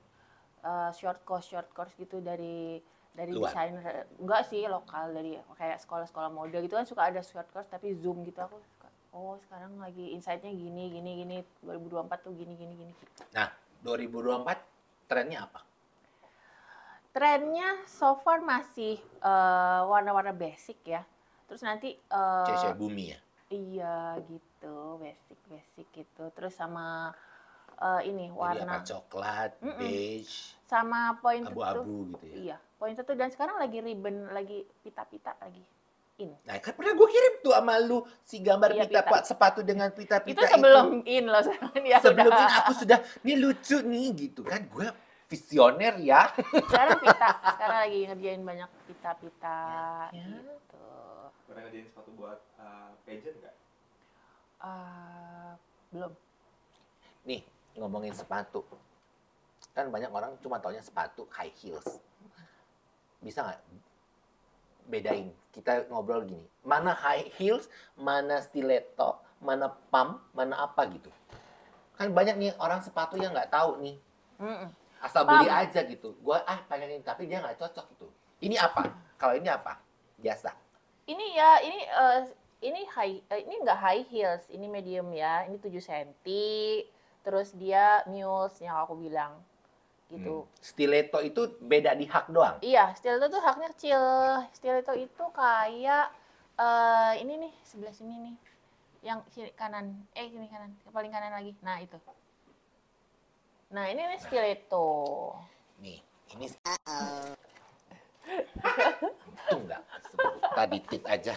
short course gitu dari Luar? desainer. Enggak sih, lokal, dari kayak sekolah-sekolah mode gitu kan suka ada short course tapi Zoom gitu. Aku suka, oh sekarang lagi insight-nya gini 2024 tuh gini. Nah, 2024 trennya apa? Trennya so far masih warna-warna basic ya. Terus nanti Cece bumi ya? iya gitu, basic gitu. Terus sama ini Jadi warna apa coklat, beige, sama poin itu abu-abu gitu ya? iya, Pointer tuh, dan sekarang lagi ribbon, lagi pita-pita lagi in. Nah, kan pernah gue kirim tuh sama lu si gambar Iya, pita, pita. sepatu dengan pita-pita Itu sebelum in loh sekarang ya Sebelum udah. ini aku sudah, ini lucu nih gitu kan. Gue visioner ya. Sekarang pita, sekarang lagi ngerjain banyak pita-pita Ya. gitu. Pernah ngadain sepatu buat pageant nggak? Belum. Nih, ngomongin sepatu. Kan banyak orang cuma taunya sepatu high heels. Bisa nggak bedain? Kita ngobrol gini. Mana high heels, mana stiletto, mana pump, mana apa gitu. Kan banyak nih orang sepatu yang nggak tahu nih. Mm-mm. Asal Pump. beli aja gitu. Gua pengen ini, tapi dia nggak cocok gitu. Ini apa? Kalau ini apa? Biasa. Ini ya, ini ini enggak high heels, ini medium ya. Ini 7 cm. Terus dia mules yang aku bilang. Gitu. Stiletto itu beda di hak doang. Iya, stiletto tuh haknya kecil. Stiletto itu kayak ini nih, sebelah sini nih. Yang sini kanan, sini kanan, paling kanan lagi. Nah, itu. Nah, ini nih stiletto. Nih, ini itu enggak. Tadi tit aja.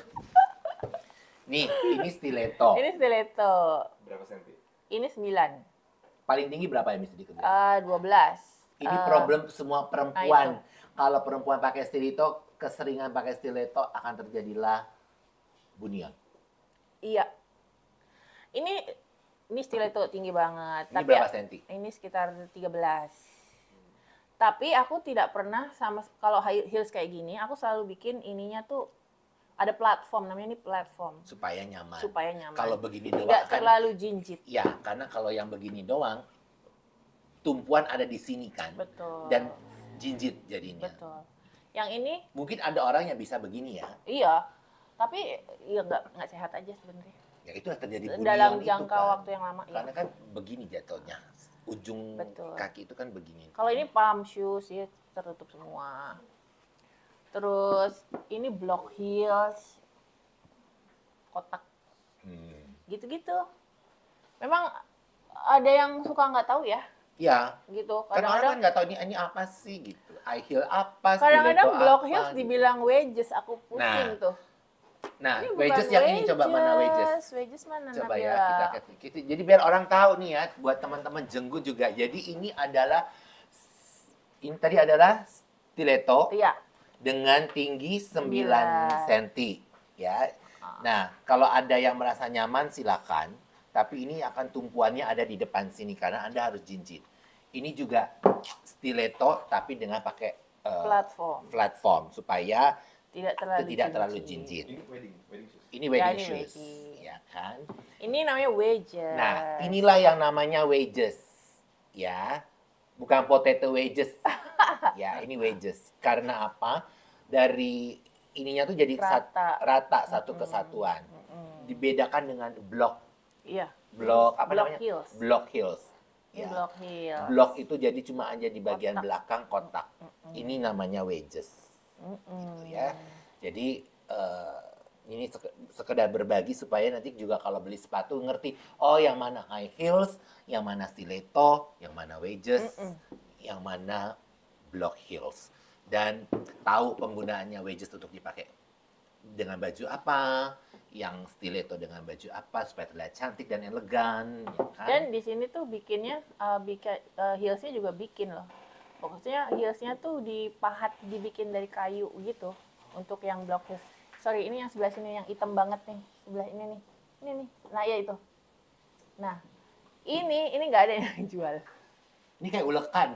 Nih, ini stiletto. Ini stiletto. Berapa senti? Ini 9. Paling tinggi berapa yang bisa dikejar? 12. Ini problem semua perempuan. Kalau perempuan pakai stiletto, keseringan pakai stiletto akan terjadilah bunion. Iya. Ini stiletto tinggi banget. Ini Tapi berapa senti? ini sekitar 13. Tapi aku tidak pernah kalau high heels kayak gini, aku selalu bikin ininya tuh ada platform, namanya ini platform. Supaya nyaman. Supaya nyaman. Kalau begini doang Tidak kan, terlalu jinjit. ya karena kalau yang begini doang, tumpuan ada di sini kan. Betul. Dan jinjit jadinya. Betul. Yang ini, Mungkin ada orang yang bisa begini ya. iya. Tapi ya nggak sehat aja sebenarnya. Ya itu terjadi bunion Dalam itu jangka kan. waktu yang lama. Karena Iya. kan begini jatuhnya. Ujung Betul. kaki itu kan begini. Kalau ini palm shoes ya tertutup semua. Terus ini block heels, kotak gitu-gitu. Memang ada yang suka nggak tahu ya, Ya, gitu. karena orang kan Kadang-kadang nggak tahu ini apa sih gitu. High heel apa, kadang-kadang stiletto block apa, heels gitu. dibilang wedges, aku pusing tuh. Nah, Ini bukan wedges yang ini coba mana wedges? Wedges mana Coba Nabila? ya kita. Jadi biar orang tahu nih ya, buat teman-teman jenggot juga. Jadi ini tadi adalah stiletto Iya. dengan tinggi 9 9. cm ya. Nah, kalau ada yang merasa nyaman silakan, tapi ini akan tumpuannya ada di depan sini karena Anda harus jinjit. Ini juga stiletto tapi dengan pakai platform supaya tidak terlalu jinjit. Ini wedding shoes. Ini wedding ini shoes, wedding. ya kan? Ini namanya wedges. Nah, inilah yang namanya wedges, ya. Bukan potato wedges. Ya, ini wedges. Karena apa? Dari ininya tuh jadi rata satu kesatuan. Dibedakan dengan block. Iya. Block apa Block namanya? heels. Block heels. Ini Ya. block heels. Block itu jadi cuma aja di bagian Kotak. belakang kotak. Ini namanya wedges. Gitu ya. Jadi ini sekedar berbagi supaya nanti juga kalau beli sepatu ngerti, oh yang mana high heels, yang mana stiletto, yang mana wedges, yang mana block heels. Dan tahu penggunaannya wedges untuk dipakai dengan baju apa, yang stiletto dengan baju apa supaya terlihat cantik dan elegan, ya kan? Dan di sini tuh bikinnya, heelsnya juga bikin loh. Pokoknya heelsnya tuh dibikin dari kayu gitu. Untuk yang block heels. Sorry, ini yang sebelah sini yang hitam banget nih. Sebelah ini nih. Ini nih. Nah, ya itu. Nah, ini nggak ada yang jual. Ini kayak ulekan.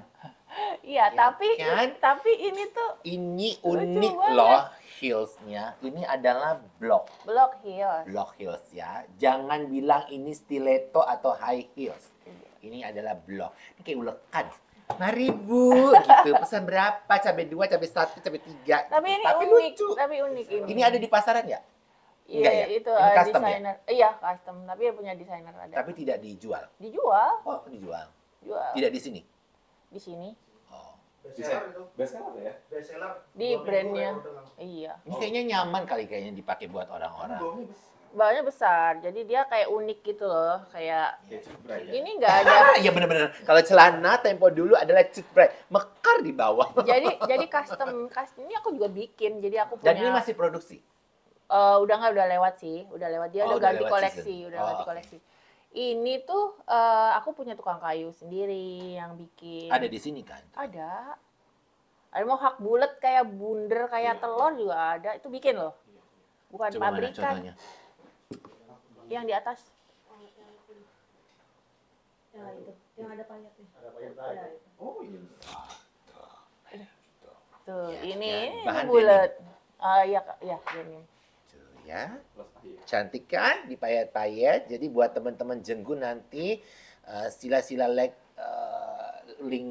Iya, Ya kan? tapi ini tuh Ini Lucu unik banget. loh heelsnya. Ini adalah block block heels. heels ya. Jangan bilang ini stiletto atau high heels. Ini adalah block. Ini kayak ulekan. Mari Bu, gitu. Pesan berapa? Cabai 2, cabai 1, cabai 3. Tapi ini unik. lucu. Tapi unik ini. Ini ada di pasaran ya? Iya, Enggak ya? itu Ini custom ya? desainer. Iya, custom. Tapi ya punya desainer ada. Tapi tidak dijual. Dijual. Oh, dijual. Jual. Tidak di sini. Di sini. Oh. Bisa bestseller ya? Bestseller. Di 2 minggu brandnya. ya udah langsung. Iya. Ini kayaknya nyaman kali kayaknya dipakai buat orang-orang. Gongnya besar. bawahnya besar. Jadi dia kayak unik gitu loh. Kayak Kayak cutbray ya. ini nggak ada. Iya benar-benar. Kalau celana tempo dulu adalah cutbray, mekar di bawah. jadi custom ini aku juga bikin. Jadi aku punya. Dan ini masih produksi. Udah nggak, udah lewat sih. Udah lewat, dia Oh, udah udah ganti lewat koleksi, season. udah Oh, ganti oke. koleksi. Ini tuh aku punya tukang kayu sendiri yang bikin. Ada di sini kan? Ada. Ada mau hak bulat kayak bunder kayak Iya. telur juga ada. Itu bikin loh. Bukan Coba mana pabrikan. contohnya? Yang di atas. Ya itu, yang ada payetnya. Oh iya. Tuh, Ya, ini ya, bahan bulat. Iya, ya, ini. Tuh ya. Plus payet. Cantik kan? Dipayet-payet. Jadi buat teman-teman Jenggu nanti sila-sila like link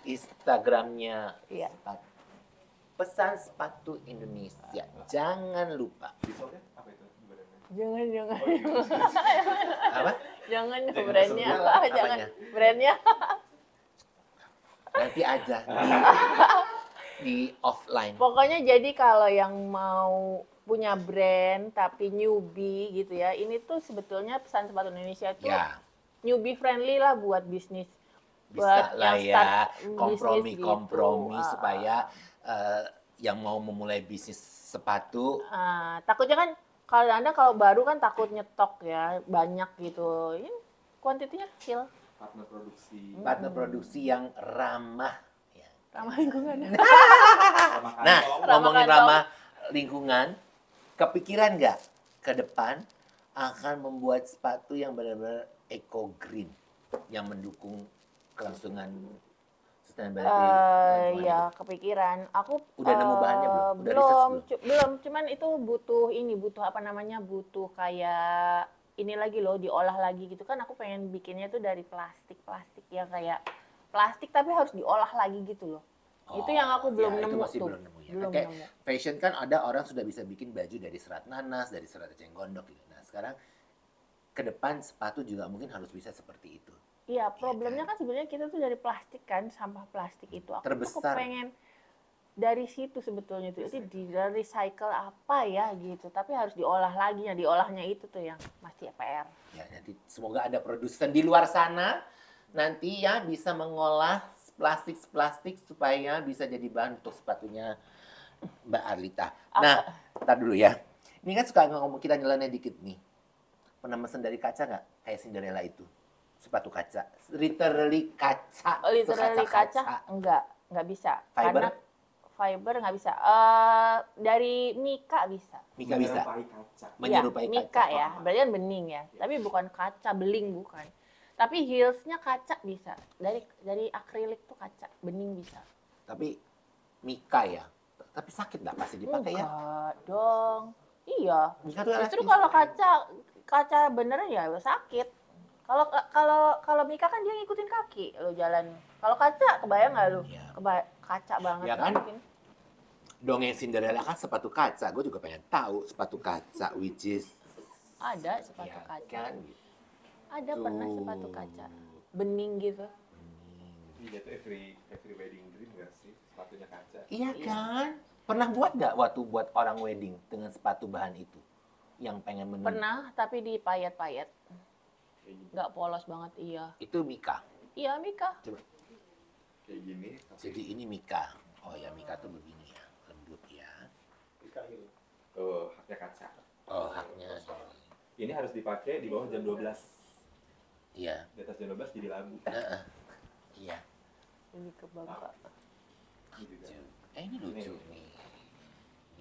Instagramnya Iya. Pesan Sepatu Indonesia. Jangan lupa. Visualnya apa itu? Badannya? Jangan. Oh, iya. Apa? Jangan Jangan brandnya sebut. apa? Jangan Apanya? brandnya. Nanti aja. Di offline. Pokoknya jadi kalau yang mau punya brand tapi newbie gitu ya, ini tuh sebetulnya Pesan Sepatu Indonesia itu Ya, newbie friendly lah buat bisnis. bisa lah yang ya. start bisnis Kompromi-kompromi gitu. supaya yang mau memulai bisnis sepatu Takutnya kan kalau baru kan takut nyetok ya, banyak gitu. Ini kuantitinya kecil. Partner produksi. partner produksi yang ramah. Ya. Ramah lingkungan. Ramah Nah, kantong. ngomongin kantong. ramah lingkungan, kepikiran nggak ke depan akan membuat sepatu yang benar-benar eco green, yang mendukung kelangsungan sustainability lingkungan? Ya kepikiran. Aku Udah nemu bahannya belum? Udah research belum. Cuman itu butuh apa namanya? Butuh kayak ini lagi loh, diolah lagi gitu kan. Aku pengen bikinnya tuh dari plastik yang kayak plastik tapi harus diolah lagi gitu loh. Itu yang aku belum ya, nemu itu masih tuh. belum nemu ya. Belum Kayak nemu. fashion kan ada orang sudah bisa bikin baju dari serat nanas, dari serat eceng gondok gitu. Nah, sekarang ke depan sepatu juga mungkin harus bisa seperti itu. Iya, problemnya kan sebenarnya kita tuh dari plastik kan, sampah plastik itu. Aku Terbesar. pengen dari situ sebetulnya tuh. Itu di recycle apa ya gitu. Tapi harus diolah lagi. Nah, diolahnya itu tuh yang masih PR. Ya, nanti semoga ada produsen di luar sana nanti ya bisa mengolah plastik supaya bisa jadi bahan untuk sepatunya Mbak Arlita. Nah, ntar dulu ya. Ini kan suka ngomong kita nyeleneh dikit nih. Pernah mesen dari kaca nggak? Kayak Cinderella itu. Sepatu kaca. Literally kaca. Literally Sekaca-kaca. kaca nggak bisa. Fiber? Karena fiber nggak bisa. Dari Mika bisa. Mika bisa. Menyerupai kaca. Menyerupai Iya, Mika kaca. ya. Berarti kan bening ya. Tapi bukan kaca beling, bukan. Tapi heelsnya kaca bisa. Dari akrilik tuh kaca, bening bisa. Tapi Mika ya. Tapi sakit nggak pasti dipakai ya? Enggak dong. Iya. Mika tuh Justru elastis. kalau kaca beneran ya sakit. Kalau Mika kan dia ngikutin kaki lo jalan. Kalau kaca kebayang nggak lu? Iya. Kaca banget. Ya kan? mungkin. Dongeng Cinderella kan sepatu kaca. Gue juga pengen tahu sepatu kaca, which is Ada sepatu ya kaca. kan? Ada pernah sepatu Tuh. kaca. Bening gitu. Iya tuh every wedding dream nggak sih sepatunya kaca. Iya kan? Pernah buat nggak waktu buat orang wedding dengan sepatu bahan itu? Yang pengen menunjuk. Pernah tapi dipayet-payet. Kayak gini. Nggak polos banget, iya. Itu Mika. Iya, Mika. Kayak gini. Tapi Jadi ini Mika. Oh ya Mika tuh begini ya. Lembut ya. tuh haknya kaca. Oh haknya. Ini harus dipakai di bawah jam 12. Iya. Di atas jam 12 jadi labu. Iya. Ini ke bapak. Ini juga. Ini lucu nih.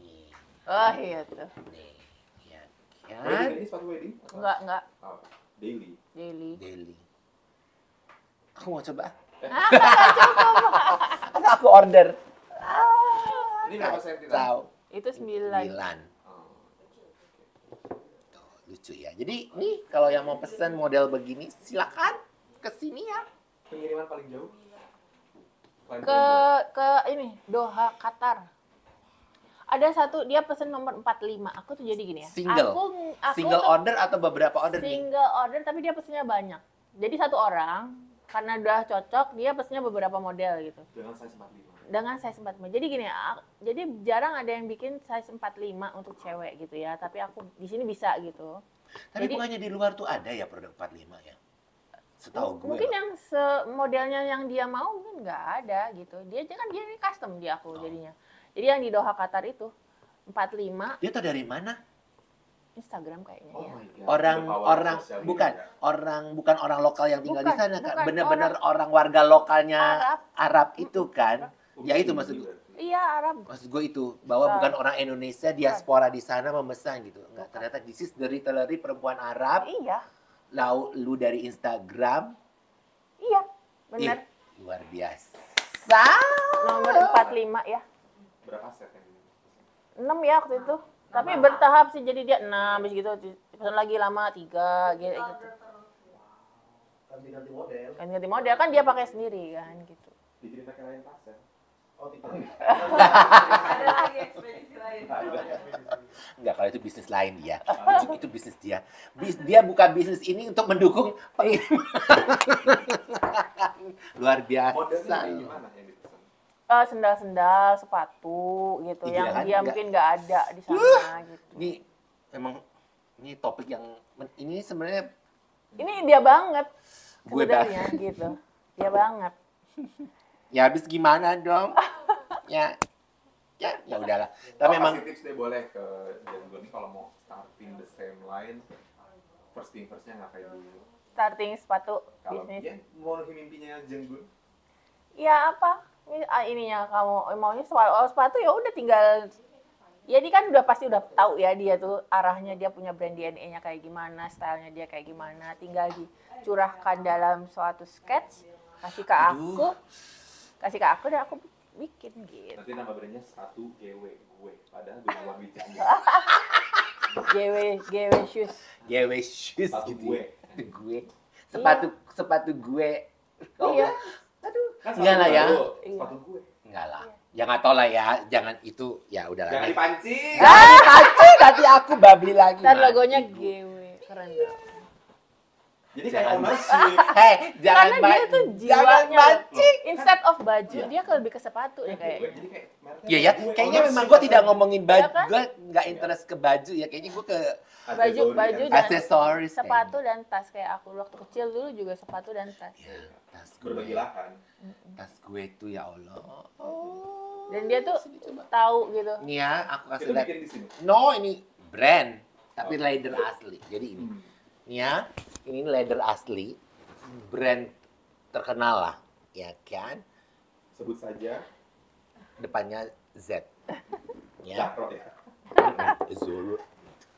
Nih. Oh iya tuh. Nih. Ya Wedding, kan? ini sepatu wedding? Atau- Enggak. Oh, daily. Daily. Daily. Aku mau coba. Atau aku order. Ini berapa senti? Tan? Tahu. Itu 9. 9. Oh. Tuh, lucu ya. Jadi nih kalau yang mau pesan model begini silakan ke sini ya. Pengiriman paling jauh? Paling Ke jauh. ini Doha, Qatar. Ada satu dia pesen nomor 45. Aku tuh jadi gini ya. Single? Aku Single tuh order atau beberapa order nih? single order tapi dia pesennya banyak. Jadi satu orang karena udah cocok dia pesennya beberapa model gitu. Dengan size 45. dengan size 45. Jadi gini, jadi jarang ada yang bikin size 45 untuk cewek gitu ya. Tapi aku di sini bisa gitu. Tapi Jadi- bukannya di luar tuh ada ya produk 45 ya? Setahu gue. Mungkin loh. yang modelnya yang dia mau mungkin nggak ada gitu. Dia ini custom di aku jadinya. Jadi yang di Doha Qatar itu 45 Dia tuh dari mana? Instagram kayaknya Oh ya. my God. Orang The power of orang social bukan media. bukan orang lokal yang tinggal di Bukan, sana kan. bukan. Bener-bener orang warga lokalnya Arab. Arab itu kan. Ya itu maksud gue. Iya, Arab. Maksud gue itu bahwa Bukan. bukan orang Indonesia diaspora di sana memesan gitu. Enggak, ternyata this is dari teleri perempuan Arab. Iya. Lu dari Instagram. Iya, benar. Ih, luar biasa. Nomor 45 ya. Berapa set yang 6 ya waktu itu. Tapi bertahap sih, jadi dia 6 habis gitu. Pesan lagi lama 3 gitu. Ganti-ganti model. Ganti-ganti model kan dia pakai sendiri kan gitu. dikirim pakai lain parcel? Oh, tidak. Ada lagi ekspedisi lain. Enggak, kalau itu bisnis lain dia. Itu bisnis dia. Dia buka bisnis ini untuk mendukung pengiriman. Luar Modelnya biasa. kayak gimana yang dipesan? Sendal-sendal, sepatu gitu Iya yang kan? dia Nggak- mungkin nggak ada di sana gitu. Ini emang ini topik yang ini sebenarnya Ini dia banget Gue sebenarnya gitu. Dia banget. ya habis gimana dong? Ya udahlah. Tapi emang kasih tips deh boleh ke Jenggon nih kalau mau starting the same line, first thing firstnya ngapain dulu? Starting sepatu Kalau bisnis. ya mau mimpinya Jenggon, Ya apa? Ininya kamu maunya sepatu ya udah tinggal. Ya dia kan udah pasti udah tahu ya dia tuh arahnya, dia punya brand DNA-nya kayak gimana, stylenya dia kayak gimana. Tinggal dicurahkan dalam suatu sketch, kasih ke aku dan aku bikin gitu. nanti nama brandnya sepatu GW gue, padahal gue uang bicara GW shoes. GW shoes sepatu gitu. gue. Gue. Sepatu gue. Iya. Kan Enggak lah ya. Sepatu gue. Enggak lah. Ya nggak tau lah ya. Jangan itu. Ya udahlah. Jangan dipancing. Nanti aku babi lagi. Ntar Man. logonya GW. Keren dong. Jadi kayak Jangan. ownership. Hei, jangan Karena dia tuh jangan jiwanya. mancing. Instead of baju, dia lebih ke sepatu ya kayak. Jadi kayak mereknya Iya ya, gue, kayaknya ownership. memang gue tidak ngomongin baju, Iya kan? gue nggak interest ke baju ya, kayaknya gue ke Baju Aksesori, dan aksesoris. sepatu dan tas kayak aku waktu kecil dulu juga sepatu dan tas. Ya, tas berbagi gue, lahan. tas gue itu ya Allah. Dan dia tuh Sini coba. tahu gitu. Nih ya, aku kasih Itu lihat. bikin di sini. No, ini brand, tapi leather asli. Jadi ini, nih ya, ini leather asli, brand terkenal lah, ya kan? Sebut saja Depannya Z. Ya. Jakro ya. Zulu.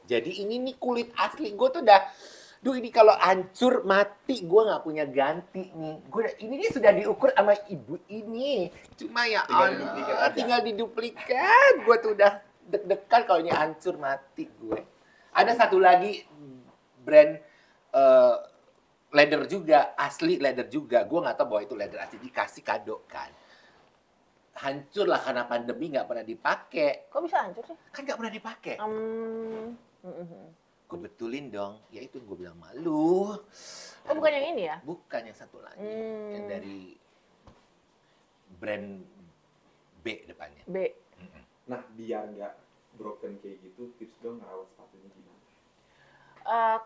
Jadi ini nih kulit asli gue tuh udah, duh ini kalau hancur mati gue nggak punya ganti nih. Ini nih sudah diukur sama ibu ini. Cuma ya Tinggal Allah, diduplikat aja. tinggal diduplikat. Gue tuh udah deg-degan kalau ini hancur mati gue. Ada satu lagi brand leather juga, asli leather juga. Gue nggak tahu bahwa itu leather asli, dikasih kado kan. Hancur lah karena pandemi nggak pernah dipakai. Kok bisa hancur sih? Kan nggak pernah dipakai. Mm-mm. Gue betulin dong. Ya itu gue bilang malu. Oh bukan yang ini ya? Bukan yang satu lagi. Yang dari brand B depannya. B. Nah, biar nggak broken kayak gitu, tips dong ngerawat sepatunya gimana?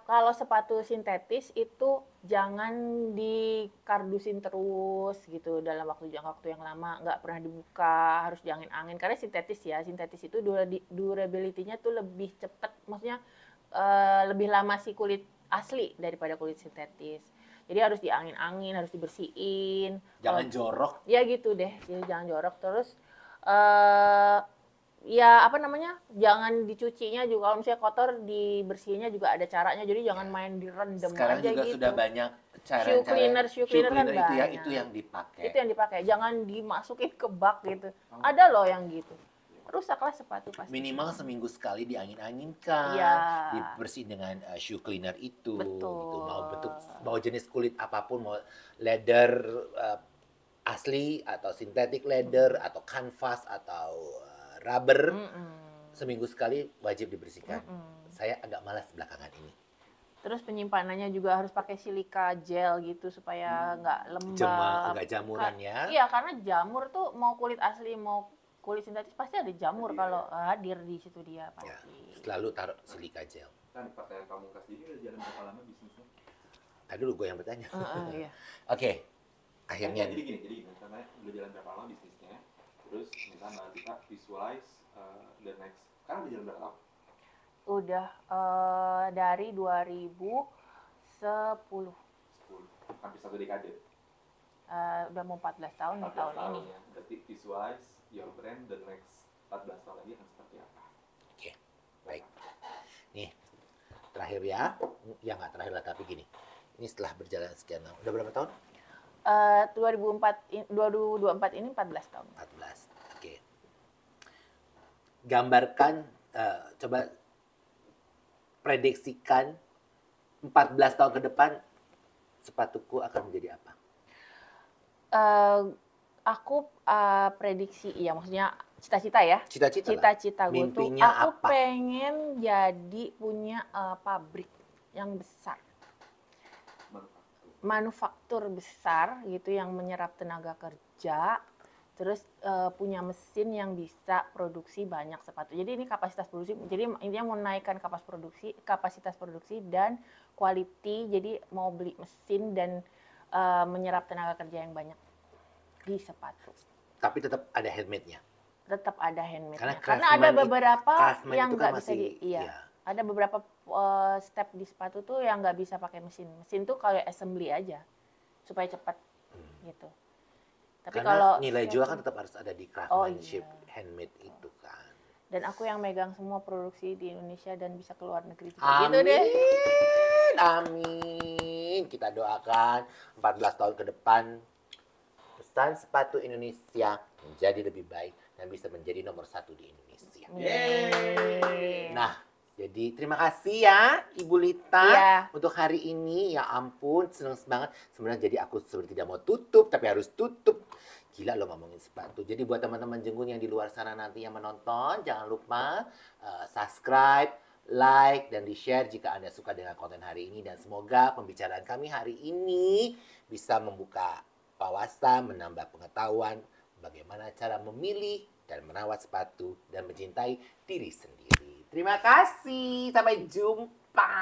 Kalau sepatu sintetis itu jangan dikardusin terus gitu dalam jangka waktu yang lama, nggak pernah dibuka, harus diangin-angin karena sintetis itu durability-nya tuh lebih cepat, maksudnya lebih lama si kulit asli daripada kulit sintetis. Jadi harus diangin-angin, harus dibersihin. Jangan jorok. Ya gitu deh, jadi jangan jorok terus. Ya apa namanya, jangan dicucinya juga, kalau misalnya kotor dibersihinnya juga ada caranya, jadi jangan main direndam Sekarang aja juga gitu. sudah banyak cara-cara. Shoe cleaner kan itu ya, banyak. itu yang dipakai. Itu yang dipakai, jangan dimasukin ke bak gitu. Ada loh yang gitu, rusaklah sepatu pasti. Minimal seminggu sekali diangin-anginkan, Iya. dibersihin dengan shoe cleaner itu. Betul. Gitu. Mau jenis kulit apapun, mau leather asli atau synthetic leather atau canvas atau rubber, seminggu sekali wajib dibersihkan. Saya agak malas belakangan ini. Terus penyimpanannya juga harus pakai silika gel gitu supaya nggak lembab. Agak jamuran ya. Iya, karena jamur tuh mau kulit asli mau kulit sintetis pasti ada jamur Hadir, kalau hadir di situ dia Ya, pasti. selalu taruh silika gel. Kan pertanyaan pamungkas, jadi udah jalan berapa lama bisnisnya? Tadi dulu gue yang bertanya. Iya. Oke, akhirnya Jadi gini, karena udah jalan berapa lama bisnisnya, terus misalnya kita visualize the next, sekarang udah jalan berapa lama? Udah dari 2010. 10, hampir 1 dekade. Udah mau 14 tahun nih 14 tahun tahun ini. ya. Berarti visualize your brand the next 14 tahun lagi akan seperti apa? Oke, baik. Nih, terakhir ya. Ya nggak terakhir lah, tapi gini. Ini setelah berjalan sekian lama. Udah berapa tahun? 2024 ini 14 tahun. 14. Oke. Gambarkan, coba prediksikan 14 tahun ke depan sepatuku akan menjadi apa? Aku prediksi, ya maksudnya cita-cita ya. Cita-cita lah. Cita-cita gue tuh, Mimpinya aku apa? pengen jadi punya pabrik yang besar. Manufaktur besar gitu yang menyerap tenaga kerja. Terus punya mesin yang bisa produksi banyak sepatu. Jadi ini kapasitas produksi. Jadi intinya mau naikkan kapasitas produksi dan quality. Jadi mau beli mesin dan menyerap tenaga kerja yang banyak di sepatu. Tapi tetap ada handmade-nya. Tetap ada handmade-nya. Karena Karena ada beberapa craftsman yang itu kan nggak bisa masih, iya. iya. Ada beberapa step di sepatu tuh yang nggak bisa pakai mesin. Mesin tuh kayak assembly aja supaya cepat gitu. Tapi Karena kalau nilai jual kan tetap harus ada di craftsmanship, iya. handmade itu kan. Dan aku yang megang semua produksi di Indonesia dan bisa keluar negeri juga. Amin, Gitu deh. amin. Kita doakan 14 tahun ke depan pesan sepatu Indonesia menjadi lebih baik dan bisa menjadi nomor 1 di Indonesia. Yeay. Nah, jadi terima kasih ya Ibu Lita Iya. untuk hari ini. Ya ampun, seneng banget. Sebenarnya jadi aku sebenarnya tidak mau tutup, tapi harus tutup. Gila lo ngomongin sepatu. Jadi buat teman-teman Jenggun yang di luar sana nanti yang menonton, jangan lupa subscribe, like, dan di-share jika Anda suka dengan konten hari ini. Dan semoga pembicaraan kami hari ini bisa membuka wawasan, menambah pengetahuan bagaimana cara memilih dan merawat sepatu dan mencintai diri sendiri. Terima kasih. Sampai jumpa.